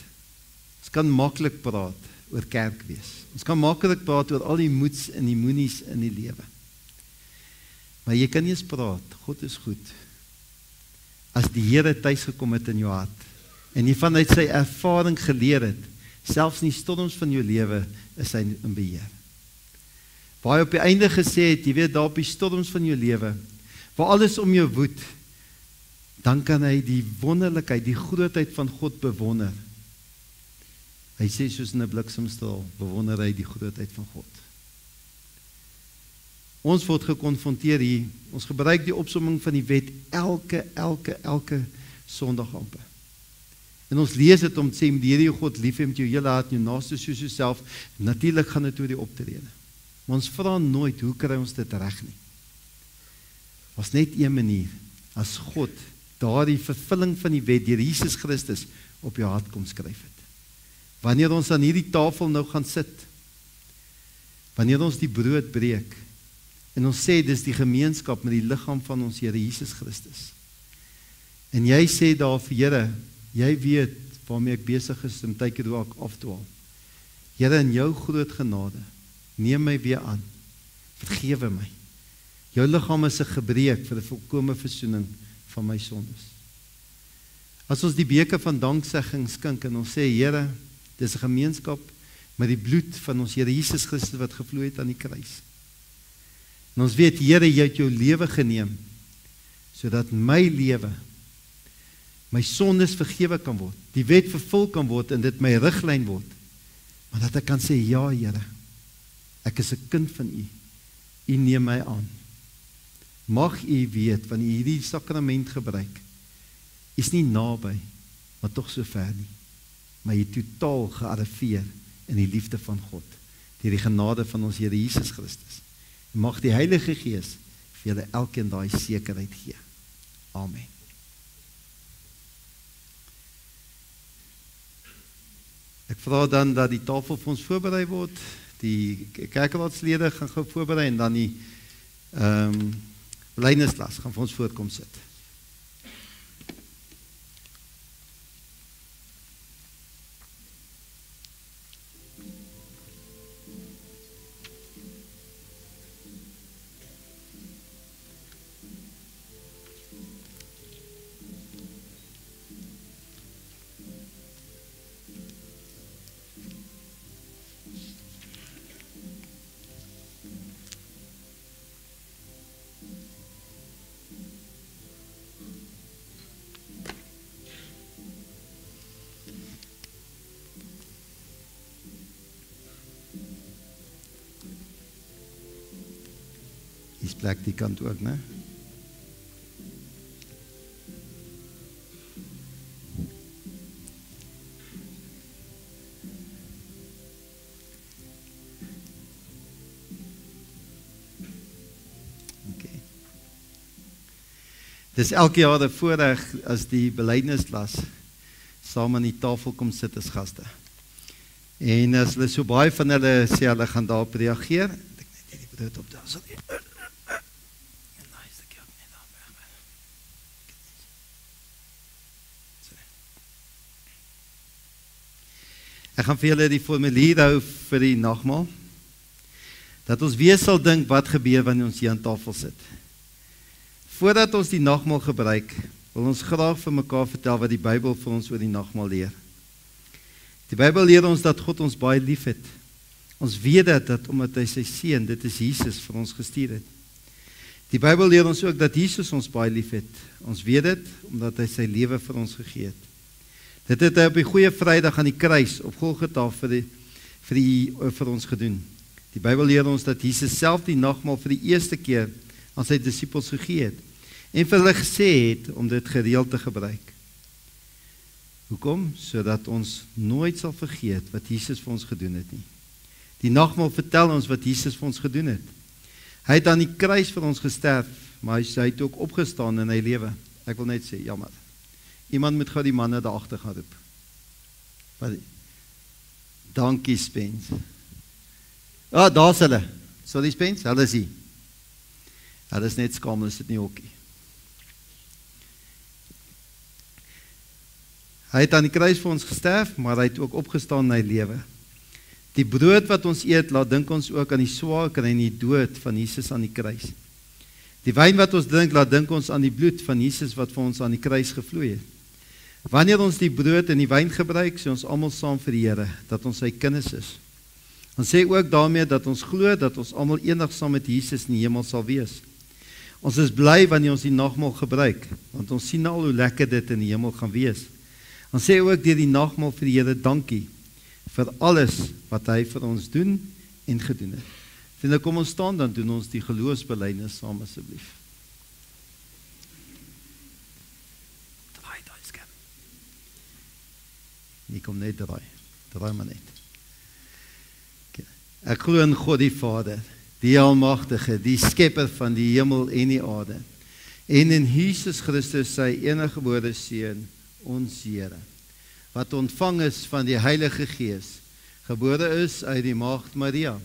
Ons kan maklik praat oor kerk wees. Ons kan maklik praat oor al die moeds en die moenies in die lewe. Maar jy kan nie eens praat, God is goed, as die Here tuis gekom het in jou hart, en jy vanuit sy ervaring geleer het, selfs in die storms van jou lewe, is hy in beheer. Waar hy op die einde gesê het, jy weet daar op die storms van jou lewe, waar alles om jou woed, dan kan hy die wonderlikheid, die grootheid van God bewonder. Hy sê soos in 'n bliksemstraal, bewonder hy die grootheid van God. Ons word gekonfronteer hier, ons gebruik die opsomming van die wet elke Sondag amper. En ons lees dit om te sê, die Here jou God lief hê met jou hele hart, jou naaste soos jouself. Natuurlik gaan dit oor die optrede. Maar ons vra nooit, hoe kry ons dit reg nie? Was net een manier, as God daardie vervulling van die wet deur Jesus Christus op jou hart kom skryf het. Wanneer ons aan hierdie tafel nou gaan sit, wanneer ons die brood breek, en ons sê, dis die gemeenskap met die liggaam van ons Here Jesus Christus. En jy sê daar vir Here, jy weet waarmee ek besig is, en tyd hoe ek afdwaal. Here, in jou groot genade, neem my weer aan, vergewe my. Jou liggaam is 'n gebreek vir die volkomme versoening van my sondes. As ons die beker van danksegging skink, en ons sê, Here, dis 'n gemeenskap met die bloed van ons Here Jesus Christus wat gevloei het aan die kruis. En ons weet, Here, jy het jou lewe geneem, sodat my lewe, my sondes vergewe kan word, die wet vervul kan word, en dit my riglyn word, maar dat ek kan sê, ja, Here, ek is 'n kind van U, U neem my aan. Mag U weet, wanneer U hierdie sakrament gebruik, is nie naby, maar tog so ver nie, maar jy totaal gearriveer in die liefde van God, deur die genade van ons Here Jesus Christus. Mag die Heilige Gees vir julle elkeen daai sekerheid gee. Amen. Ek vra dan dat die tafel vir ons voorberei word, die kerkraadslede gaan gou voorberei, en dan die belydenislas gaan vir ons voorkom sit. Dis plek die kant ook, né? Okay. Dis elke jaar 'n voorreg as die belydenislas saam aan die tafel kom sit as gaste. En as hulle so baie van hulle sê hulle gaan daarop reageer, ek net hierdie brood op daar sal. Ek gaan vir julle die formulier hou vir die nagmaal, dat ons weer sal dink wat gebeur wanneer ons hier aan tafel sit. Voordat ons die nagmaal gebruik, wil ons graag vir mekaar vertel wat die Bybel vir ons oor die nagmaal leer. Die Bybel leer ons dat God ons baie lief het. Ons weet dat omdat hy sy seun, dit is Jesus, vir ons gestuur het. Die Bybel leer ons ook dat Jesus ons baie lief het. Ons weet dit omdat hy sy lewe vir ons gegee het. Dit het hy op die Goeie Vrydag aan die kruis op Golgotha vir ons gedoen. Die Bybel leer ons dat Jesus self die nagmaal vir die eerste keer aan sy disippels gegee het en vir hulle gesê het om dit gereeld te gebruik. Hoekom? Sodat ons nooit sal vergeet wat Jesus vir ons gedoen het nie. Die nagmaal vertel ons wat Jesus vir ons gedoen het. Hy het aan die kruis vir ons gesterf maar hy het ook opgestaan in hy lewe. Ek wil net sê, jammer. Iemand moet gou die manne daar agter gaan roep. Wat? Dankie, Spence. Daar's hulle. Sorry, Spence, hulle is hier. Hulle is net skaam, hulle sit nie hokkie. Hy het aan die kruis vir ons gesterf, maar hy het ook opgestaan in hy lewe. Die brood wat ons eet, laat dink ons ook aan die swaar kry en die dood van Jesus aan die kruis. Die wyn wat ons drink, laat dink ons aan die bloed van Jesus wat vir ons aan die kruis gevloei het. Wanneer ons die brood en die wyn gebruik, sê ons almal saam vir die Here, dat ons sy kinders is. Ons sê ook daarmee dat ons glo dat ons almal eendag saam met Jesus in die hemel sal wees. Ons is bly wanneer ons die nagmaal gebruik, want ons sien al hoe lekker dit in die hemel gaan wees. Ons sê ook deur die nagmaal vir die Here dankie vir alles wat hy vir ons doen en gedoen het. En kom ons staan, dan doen ons die geloofsbelijdenis saam asseblief. Draai daai skerm. Nie kom net draai maar net. Okay. Ek glo in God die Vader, die Almagtige, die Skepper van die hemel en die aarde, en in Jesus Christus sy eniggebore Seun, ons Here, wat ontvang is van die Heilige Gees, gebore is uit die Maagd Maria,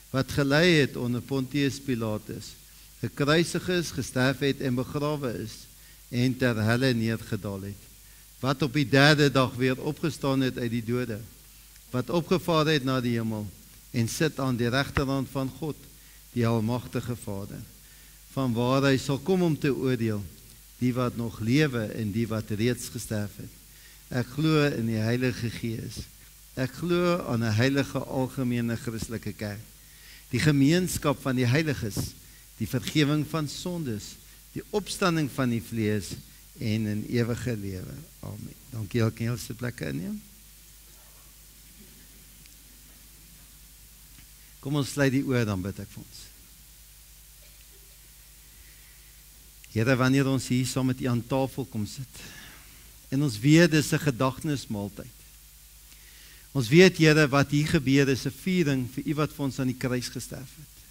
wat gelei het onder Pontius Pilatus, gekruisig is, gesterf het en begrawe is, en ter helle neergedaal het, wat op die 3de dag weer opgestaan het uit die dode, wat opgevaar het na die hemel, en sit aan die regterhand van God, die Almagtige Vader, van waar hy sal kom om te oordeel, die wat nog lewe en die wat reeds gesterf het. Ek glo in die Heilige Gees. Ek glo aan 'n heilige algemene Christelike kerk, die gemeenskap van die heiliges, die vergifnis van sondes, die opstanding van die vlees en 'n ewige lewe. Amen. Dankie, julle kan julle sitplekke inneem. Kom ons sluit die oë, dan bid ek vir ons. Here, wanneer ons hier saam met U aan tafel kom sit, en ons weet dis 'n gedagtenismaaltyd. Ons weet, Here, wat hier gebeur is 'n viering vir U wat vir ons aan die kruis gesterf het.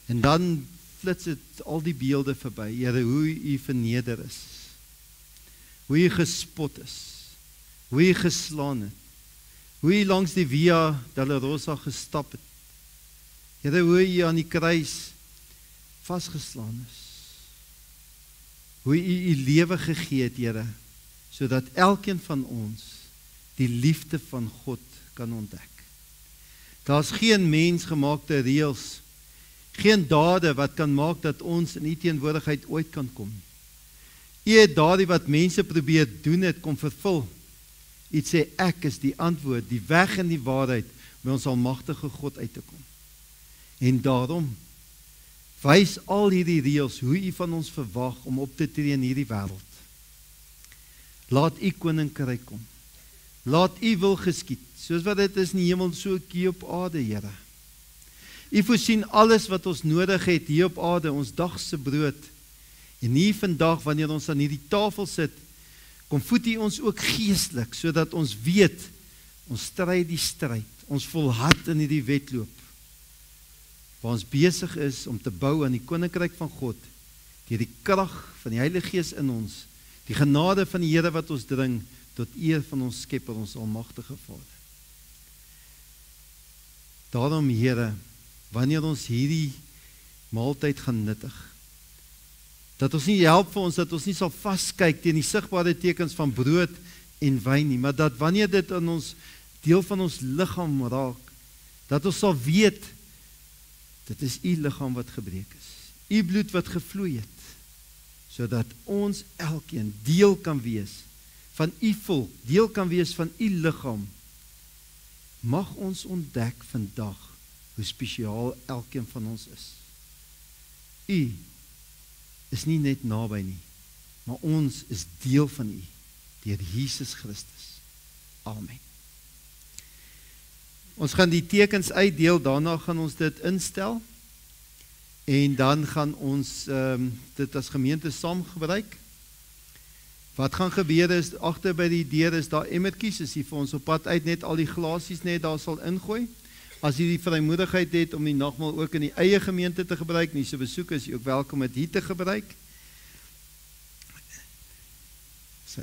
En dan flits dit al die beelde verby, Here, hoe U verneder is, hoe U gespot is, hoe U geslaan het, hoe U langs die Via Dolorosa gestap het, Here, hoe U aan die kruis vasgeslaan is, hoe U U lewe gegee het, Here, sodat elkeen van ons die liefde van God kan ontdek. Daar's geen mensgemaakte reëls, geen dade wat kan maak dat ons in U teenwoordigheid ooit kan kom. U het daardie wat mense probeer doen het, kom vervul. U sê, ek is die antwoord, die weg en die waarheid, om ons almagtige God uit te kom. En daarom wys al hierdie reëls hoe U van ons verwag om op te tree in hierdie wêreld. Laat U koninkryk kom. Laat U wil geskied, soos wat dit is in die hemel, so ook hier op aarde, Here. U voorsien alles wat ons nodig het hier op aarde, ons dagse brood. En hier vandag, wanneer ons aan hierdie tafel sit, kom voed U ons ook geestelik, sodat ons weet, ons stry die stryd, ons volhard in hierdie wedloop, waar ons besig is om te bou aan die koninkryk van God, deur die krag van die Heilige Gees in ons, die genade van die Here wat ons dring, tot eer van ons Skepper, ons almagtige Vader. Daarom, Here, wanneer ons hierdie maaltyd gaan nuttig, dat ons nie help vir ons, dat ons nie sal vaskyk teen die sigbare tekens van brood en wyn nie, maar dat wanneer dit in ons deel van ons liggaam raak, dat ons sal weet, dit is U liggaam wat gebreek is, U bloed wat gevloei het, sodat ons elkeen deel kan wees van U volk, deel kan wees van U liggaam. Mag ons ontdek vandag hoe spesiaal elkeen van ons is. U is nie net naby nie, maar ons is deel van U, deur Jesus Christus. Amen. Ons gaan die tekens uitdeel, daarna gaan ons dit instel, en dan gaan ons dit as gemeente saam gebruik. Wat gaan gebeur is, agter by die deur is daar emmertjies, as jy vir ons op pad uit net al die glasies net daar sal ingooi. As jy die vrymoedigheid het om die nagmaal ook in die eie gemeente te gebruik, nie so besoek is jy ook welkom om dit hier te gebruik. So.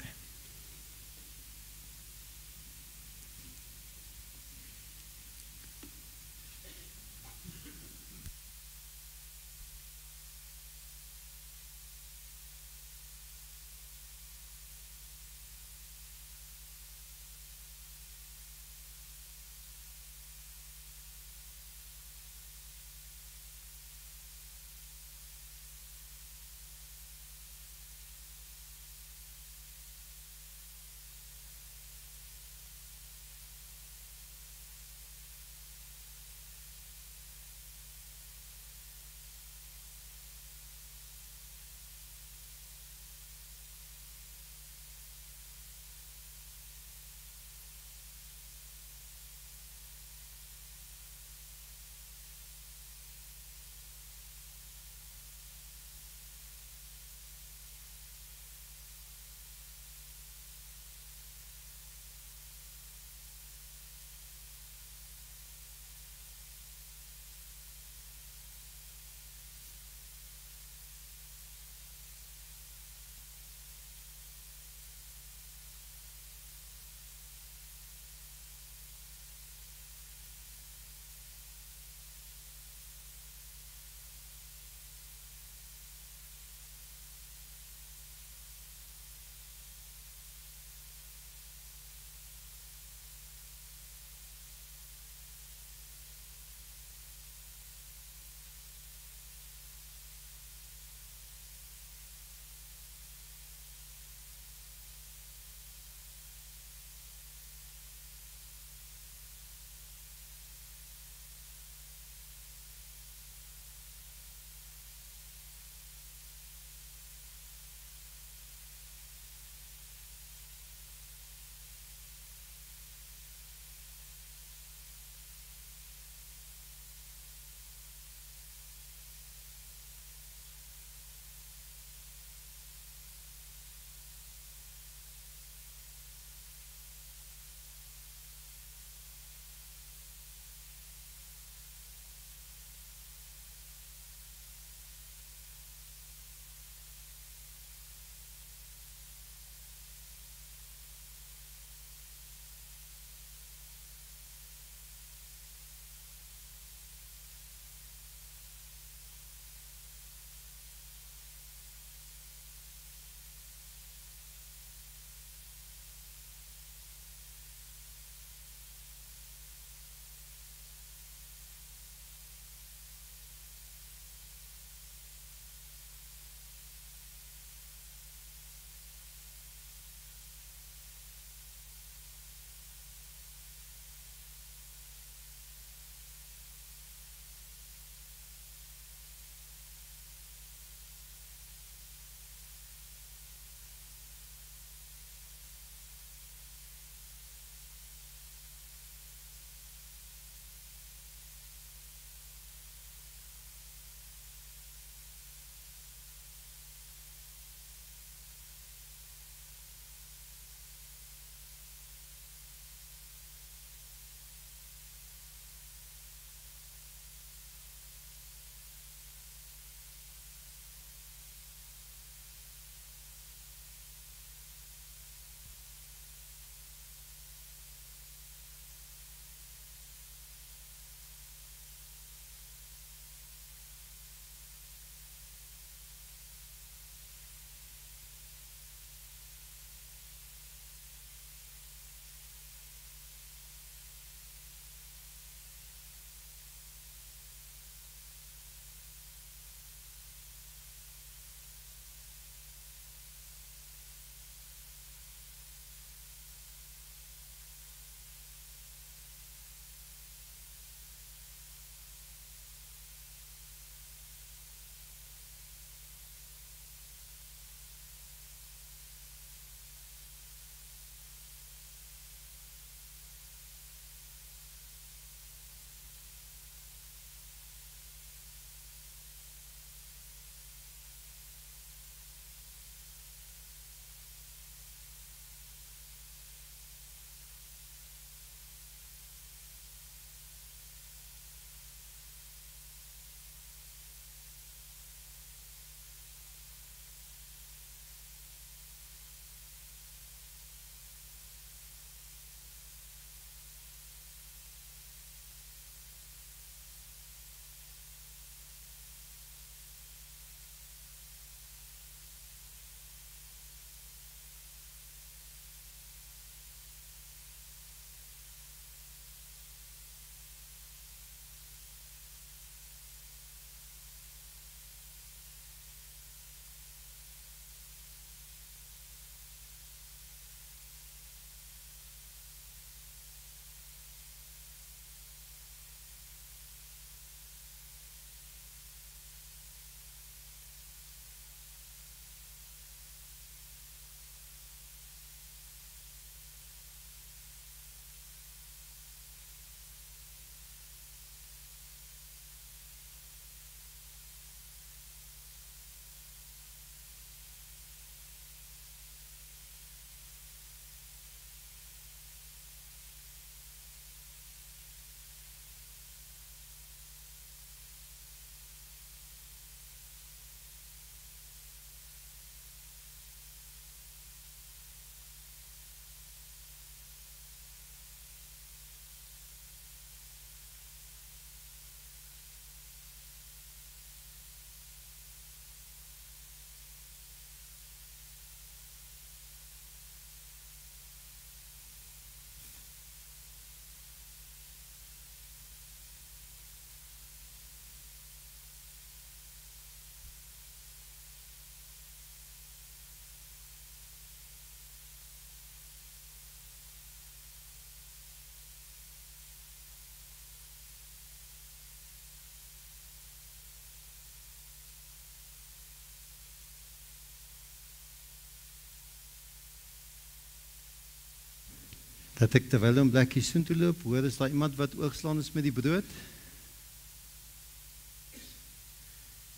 Dat ek terwyl om Blakkie soontoe loop, hoor is daar iemand wat oorgeslaan is met die brood?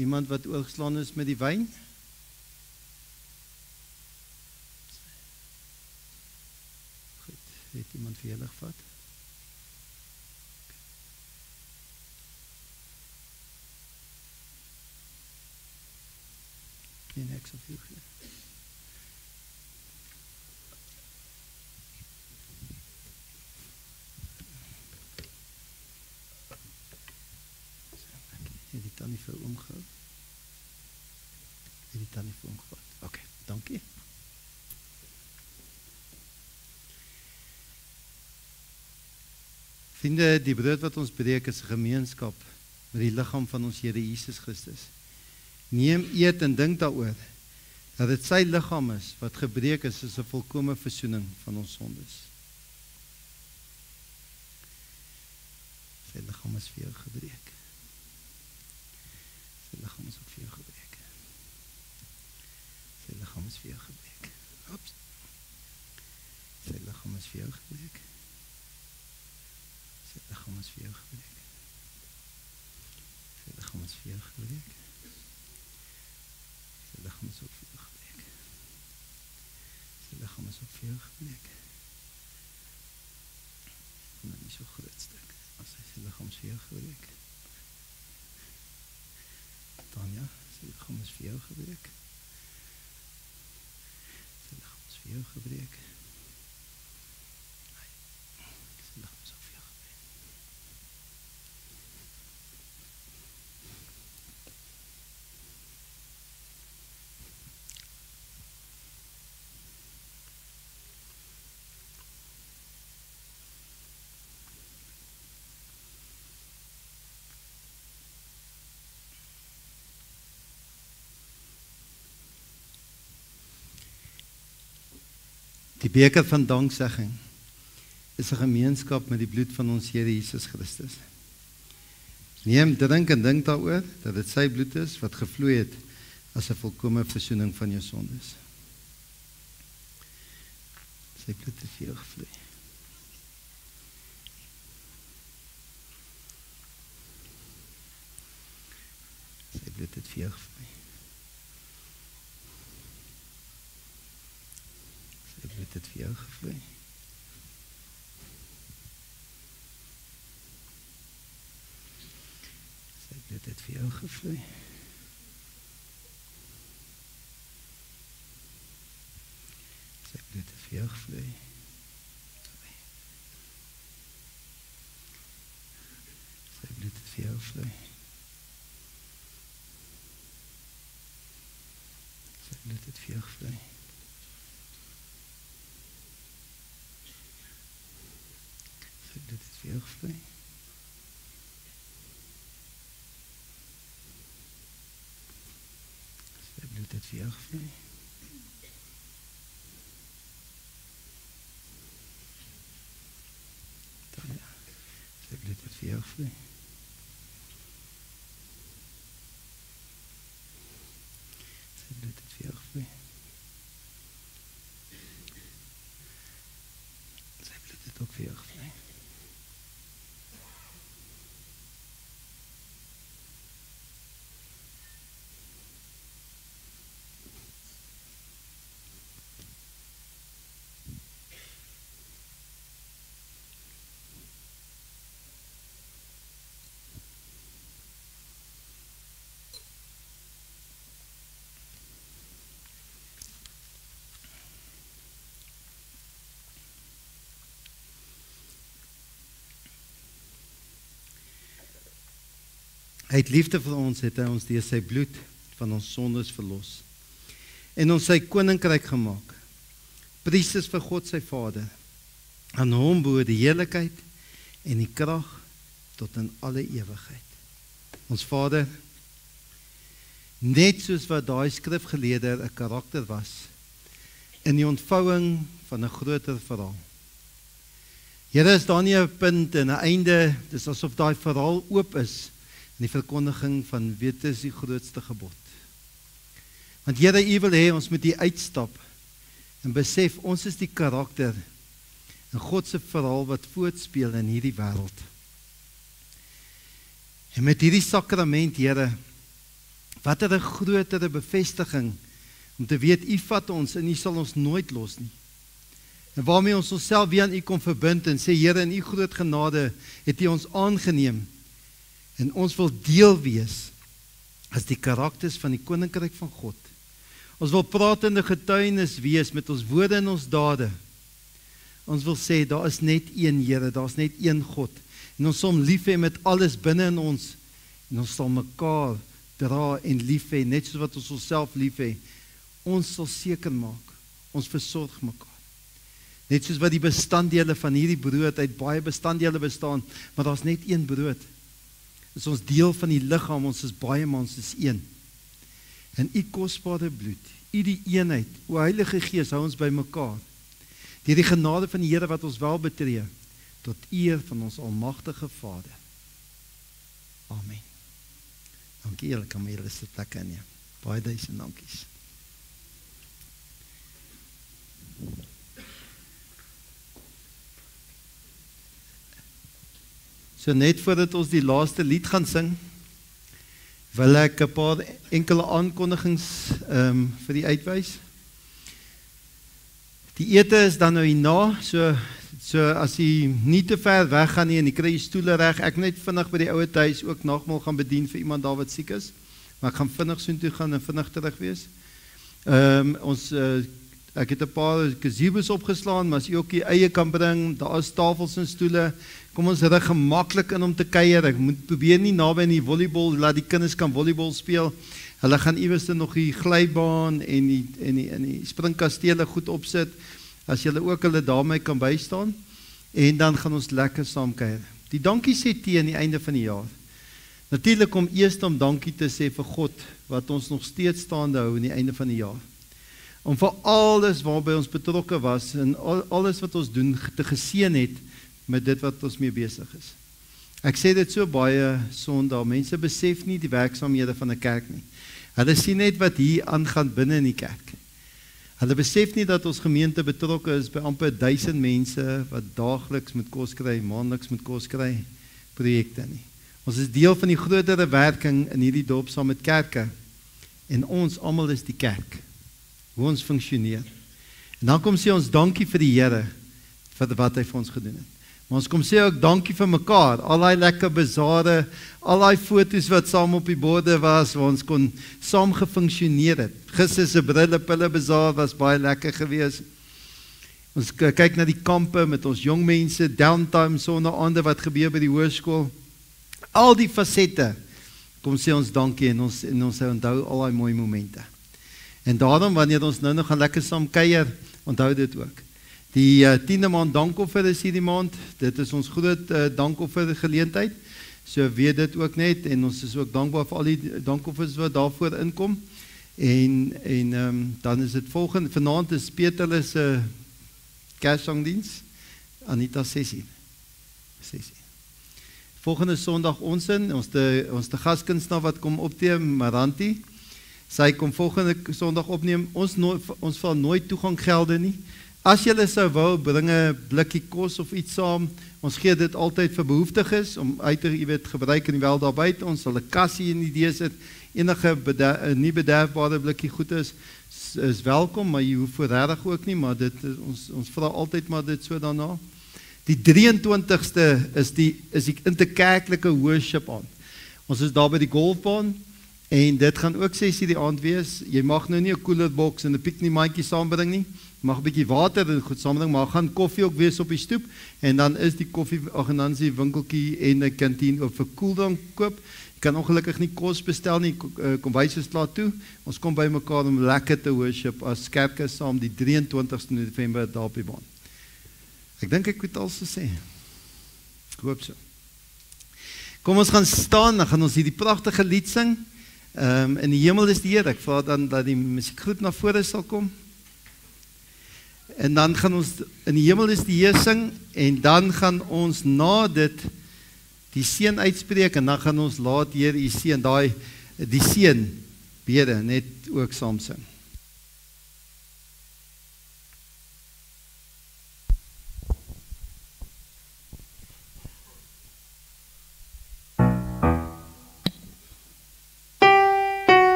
Iemand wat oorgeslaan is met die wyn? Goed, het iemand vir julle gevat? Nee, ek sal vir jou gee. Het die tannie vir omgehou? Het die tannie vir omgevat? Oké, dankie. Vriende, die brood wat ons breek is 'n gemeenskap met die liggaam van ons Here Jesus Christus. Neem, eet en dink daaroor dat dit sy liggaam is wat gebreek is as 'n volkomme versoening van ons sondes. Sy liggaam is vir jou gebreek. Sy liggaam is ook vir jou gebreek. Sy liggaam is vir jou gebreek. Oeps. Sy liggaam is vir jou gebreek. Sy liggaam is vir jou gebreek. Sy liggaam is vir jou gebreek. Sy liggaam is ook vir jou gebreek. Sy liggaam is ook vir jou gebreek. Nou nie so groot stuk. As sy liggaam is vir jou gebreek. Tanja, sy liggaam is vir jou gebreek. Sy liggaam is vir jou gebreek. Sy liggaam is ook vir jou gebreek. Die beker van danksegging is 'n gemeenskap met die bloed van ons Here Jesus Christus. Neem, drink en dink daaroor dat dit sy bloed is wat gevloei het as 'n volkomme versoening van jou sondes. Sy bloed het vir jou gevloei. Sy bloed het vir jou gevloei. Sy bloed het vir jou gevloei. Sy bloed het vir jou gevloei. Sy bloed het vir jou gevloei. Sy bloed het vir jou gevloei. Sy bloed het vir jou gevloei. Sy bloed het vir jou gevloei. Sy bloed het vir jou gevloei. Tanja, sy bloed het vir jou gevloei. Sy bloed het vir jou gevloei. Sy bloed het ook vir jou gevloei. Uit liefde vir ons het hy ons deur sy bloed van ons sondes verlos en ons sy koninkryk gemaak, priesters vir God sy Vader. Aan hom behoort die heerlikheid en die krag tot in alle ewigheid. Ons Vader, net soos wat daai skrifgeleerder 'n karakter was in die ontvouing van 'n groter verhaal. Here, is daar nie 'n punt en 'n einde, dis asof daai verhaal oop is in die verkondiging van weet is die grootste gebod. Want Here, U wil hê ons moet hier uitstap en besef ons is die karakter en God se verhaal wat voortspeel in hierdie wêreld. En met hierdie sakrament, Here, wat 'n grotere bevestiging om te weet, U vat ons en U sal ons nooit los nie. En waarmee ons onsself weer aan U kom verbind en sê, Here, in U groot genade het U ons aangeneem en ons wil deel wees as die karakters van die koninkryk van God. Ons wil pratende getuienis wees met ons woorde en ons dade. Ons wil sê, daar is net een Here, daar is net een God. En ons sal hom lief hê met alles binne in ons. En ons sal mekaar dra en lief hê, net soos wat ons onsself lief hê. Ons sal seker maak, ons versorg mekaar. Net soos wat die bestanddele van hierdie brood uit baie bestanddele bestaan, maar daar's net een brood. Is ons deel van die liggaam, ons is baie, maar ons is een. En U kosbare bloed, U die eenheid, o Heilige Gees, hou ons by mekaar. Deur die genade van die Here wat ons wel betree, tot eer van ons almagtige Vader. Amen. Dankie, julle kan my julle sit plek inneem. Baie duisend dankies. So net voordat ons die laaste lied gaan sing, wil ek 'n paar enkele aankondigings vir die uitwys. Die ete is dan nou hierna, so as jy nie te ver weg gaan nie en jy kry jy stoele reg, ek net vinnig by die ouer huis ook nagmaal gaan bedien vir iemand daar wat siek is, maar ek gaan vinnig soontoe gaan en vinnig terug wees. Ek het 'n paar gazebos opgeslaan, maar as jy ook jy eie kan bring, daar is tafels en stoele, kom ons rig gemaklik in om te kuier. Ek moet probeer nie naby in die volleybal, laat die kinders kan volleybal speel. Hulle gaan iewers nog die glybaan en die springkastele goed opsit, as julle ook hulle daarmee kan bystaan, en dan gaan ons lekker saam kuier. Die dankie sê teen die einde van die jaar. Natuurlik om eers om dankie te sê vir God, wat ons nog steeds staande hou in die einde van die jaar. Om vir alles waarby ons betrokke was, en alles wat ons doen, te geseën het, met dit wat ons mee besig is. Ek sê dit so baie Sondag, mense besef nie die werksaamhede van 'n kerk nie. Hulle sien net wat hier aangaan binne in die kerk. Hulle besef nie dat ons gemeente betrokke is by amper 1000 mense wat daagliks met kos kry, maandeliks met kos kry, projekte nie. Ons is deel van die grotere werking in hierdie dorp saam met kerke, en ons almal is die kerk, hoe ons funksioneer. En dan kom sê ons dankie vir die Here, vir wat hy vir ons gedoen het. Maar ons kom sê ook dankie vir mekaar, al die lekker bazare, al die foto's wat saam op die borde was, waar ons kon saam gefunksioneer het. Gister se brillepille bazaar was baie lekker geweest. Ons kyk na die kampe met ons jong mense, downtime, sonnaande wat gebeur by die hoërskool. Al die fasette, kom sê ons dankie en ons onthou al die mooi momente. En daarom, wanneer ons nou nog gaan lekker saam kuier, onthou dit ook. Die 10de maand dankoffer is hierdie maand, dit is ons groot dankoffer geleentheid, so weet dit ook net, en ons is ook dankbaar vir al die dankoffers wat daarvoor inkom, en dan is dit volgende, vanaand is Peter se Kerssangdiens, Anita 6:00. Volgende Sondag ons te gaskunstenaar wat kom optree, Maranti, sy kom volgende Sondag opneem, ons val nooit toeganggelde nie. As julle sou wou, bring 'n blikkie kos of iets saam. Ons gee dit altyd vir behoeftiges om uit te gebruik en wel daar buite. Ons sal 'n kassie in die deur sit. Enige nie bederfbare blikkie goed is welkom, maar jy hoef regtig ook nie, maar ons vra altyd maar dit so daarna. Die 23ste is die interkerklike worship aan. Ons is daar by die golfbaan. En dit gaan ook 6:00 die aand wees. Jy mag nou nie 'n koelerbox en 'n pikniekmandjie saambring nie. Jy mag 'n bietjie water en goed saambring, maar gaan koffie ook wees op die stoep. En dan is die koffie, en dan is die winkeltjie en 'n kantien ook vir koeldrank koop. Jy kan ongelukkig nie kos bestel nie, kombuis is klaar toe. Ons kom by mekaar om lekker te worship as kerke saam die 23ste November daar op die baan. Ek dink ek het al gesê. Ek hoop so. Kom ons gaan staan, dan gaan ons hierdie pragtige lied sing. In die hemel is die Here. Ek vra dan dat die musiekgroep na vore sal kom. En dan gaan ons in die hemel is die Here sing, en dan gaan ons na dit die seën uitspreek, en dan gaan ons laat Here u seën, die seën bede net ook saam sing.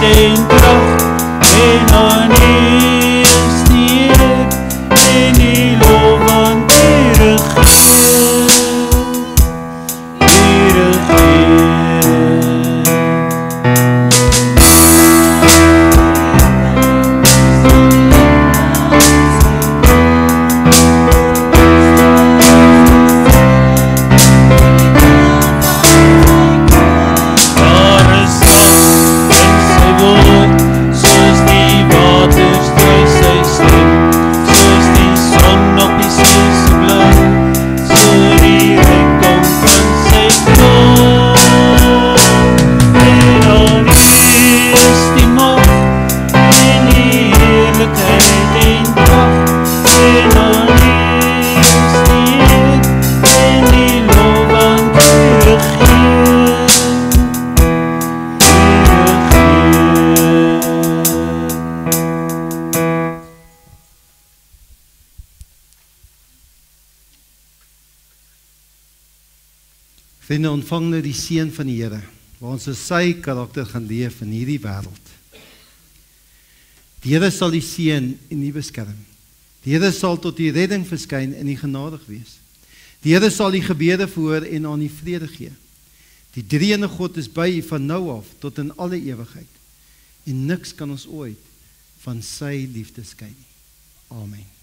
en kracht en aan U is die eer en die lof want U regeer. Vriende, ontvang nou die seën van die Here, waar ons sy karakter gaan leef in hierdie wêreld. Die Here sal U seën en U beskerm. Die Here sal tot U redding verskyn en U genadig wees. Die Here sal U gebede verhoor en aan U vrede gee. Die drie-ene God is by U van nou af tot in alle ewigheid. En niks kan ons ooit van sy liefde skei nie. Amen.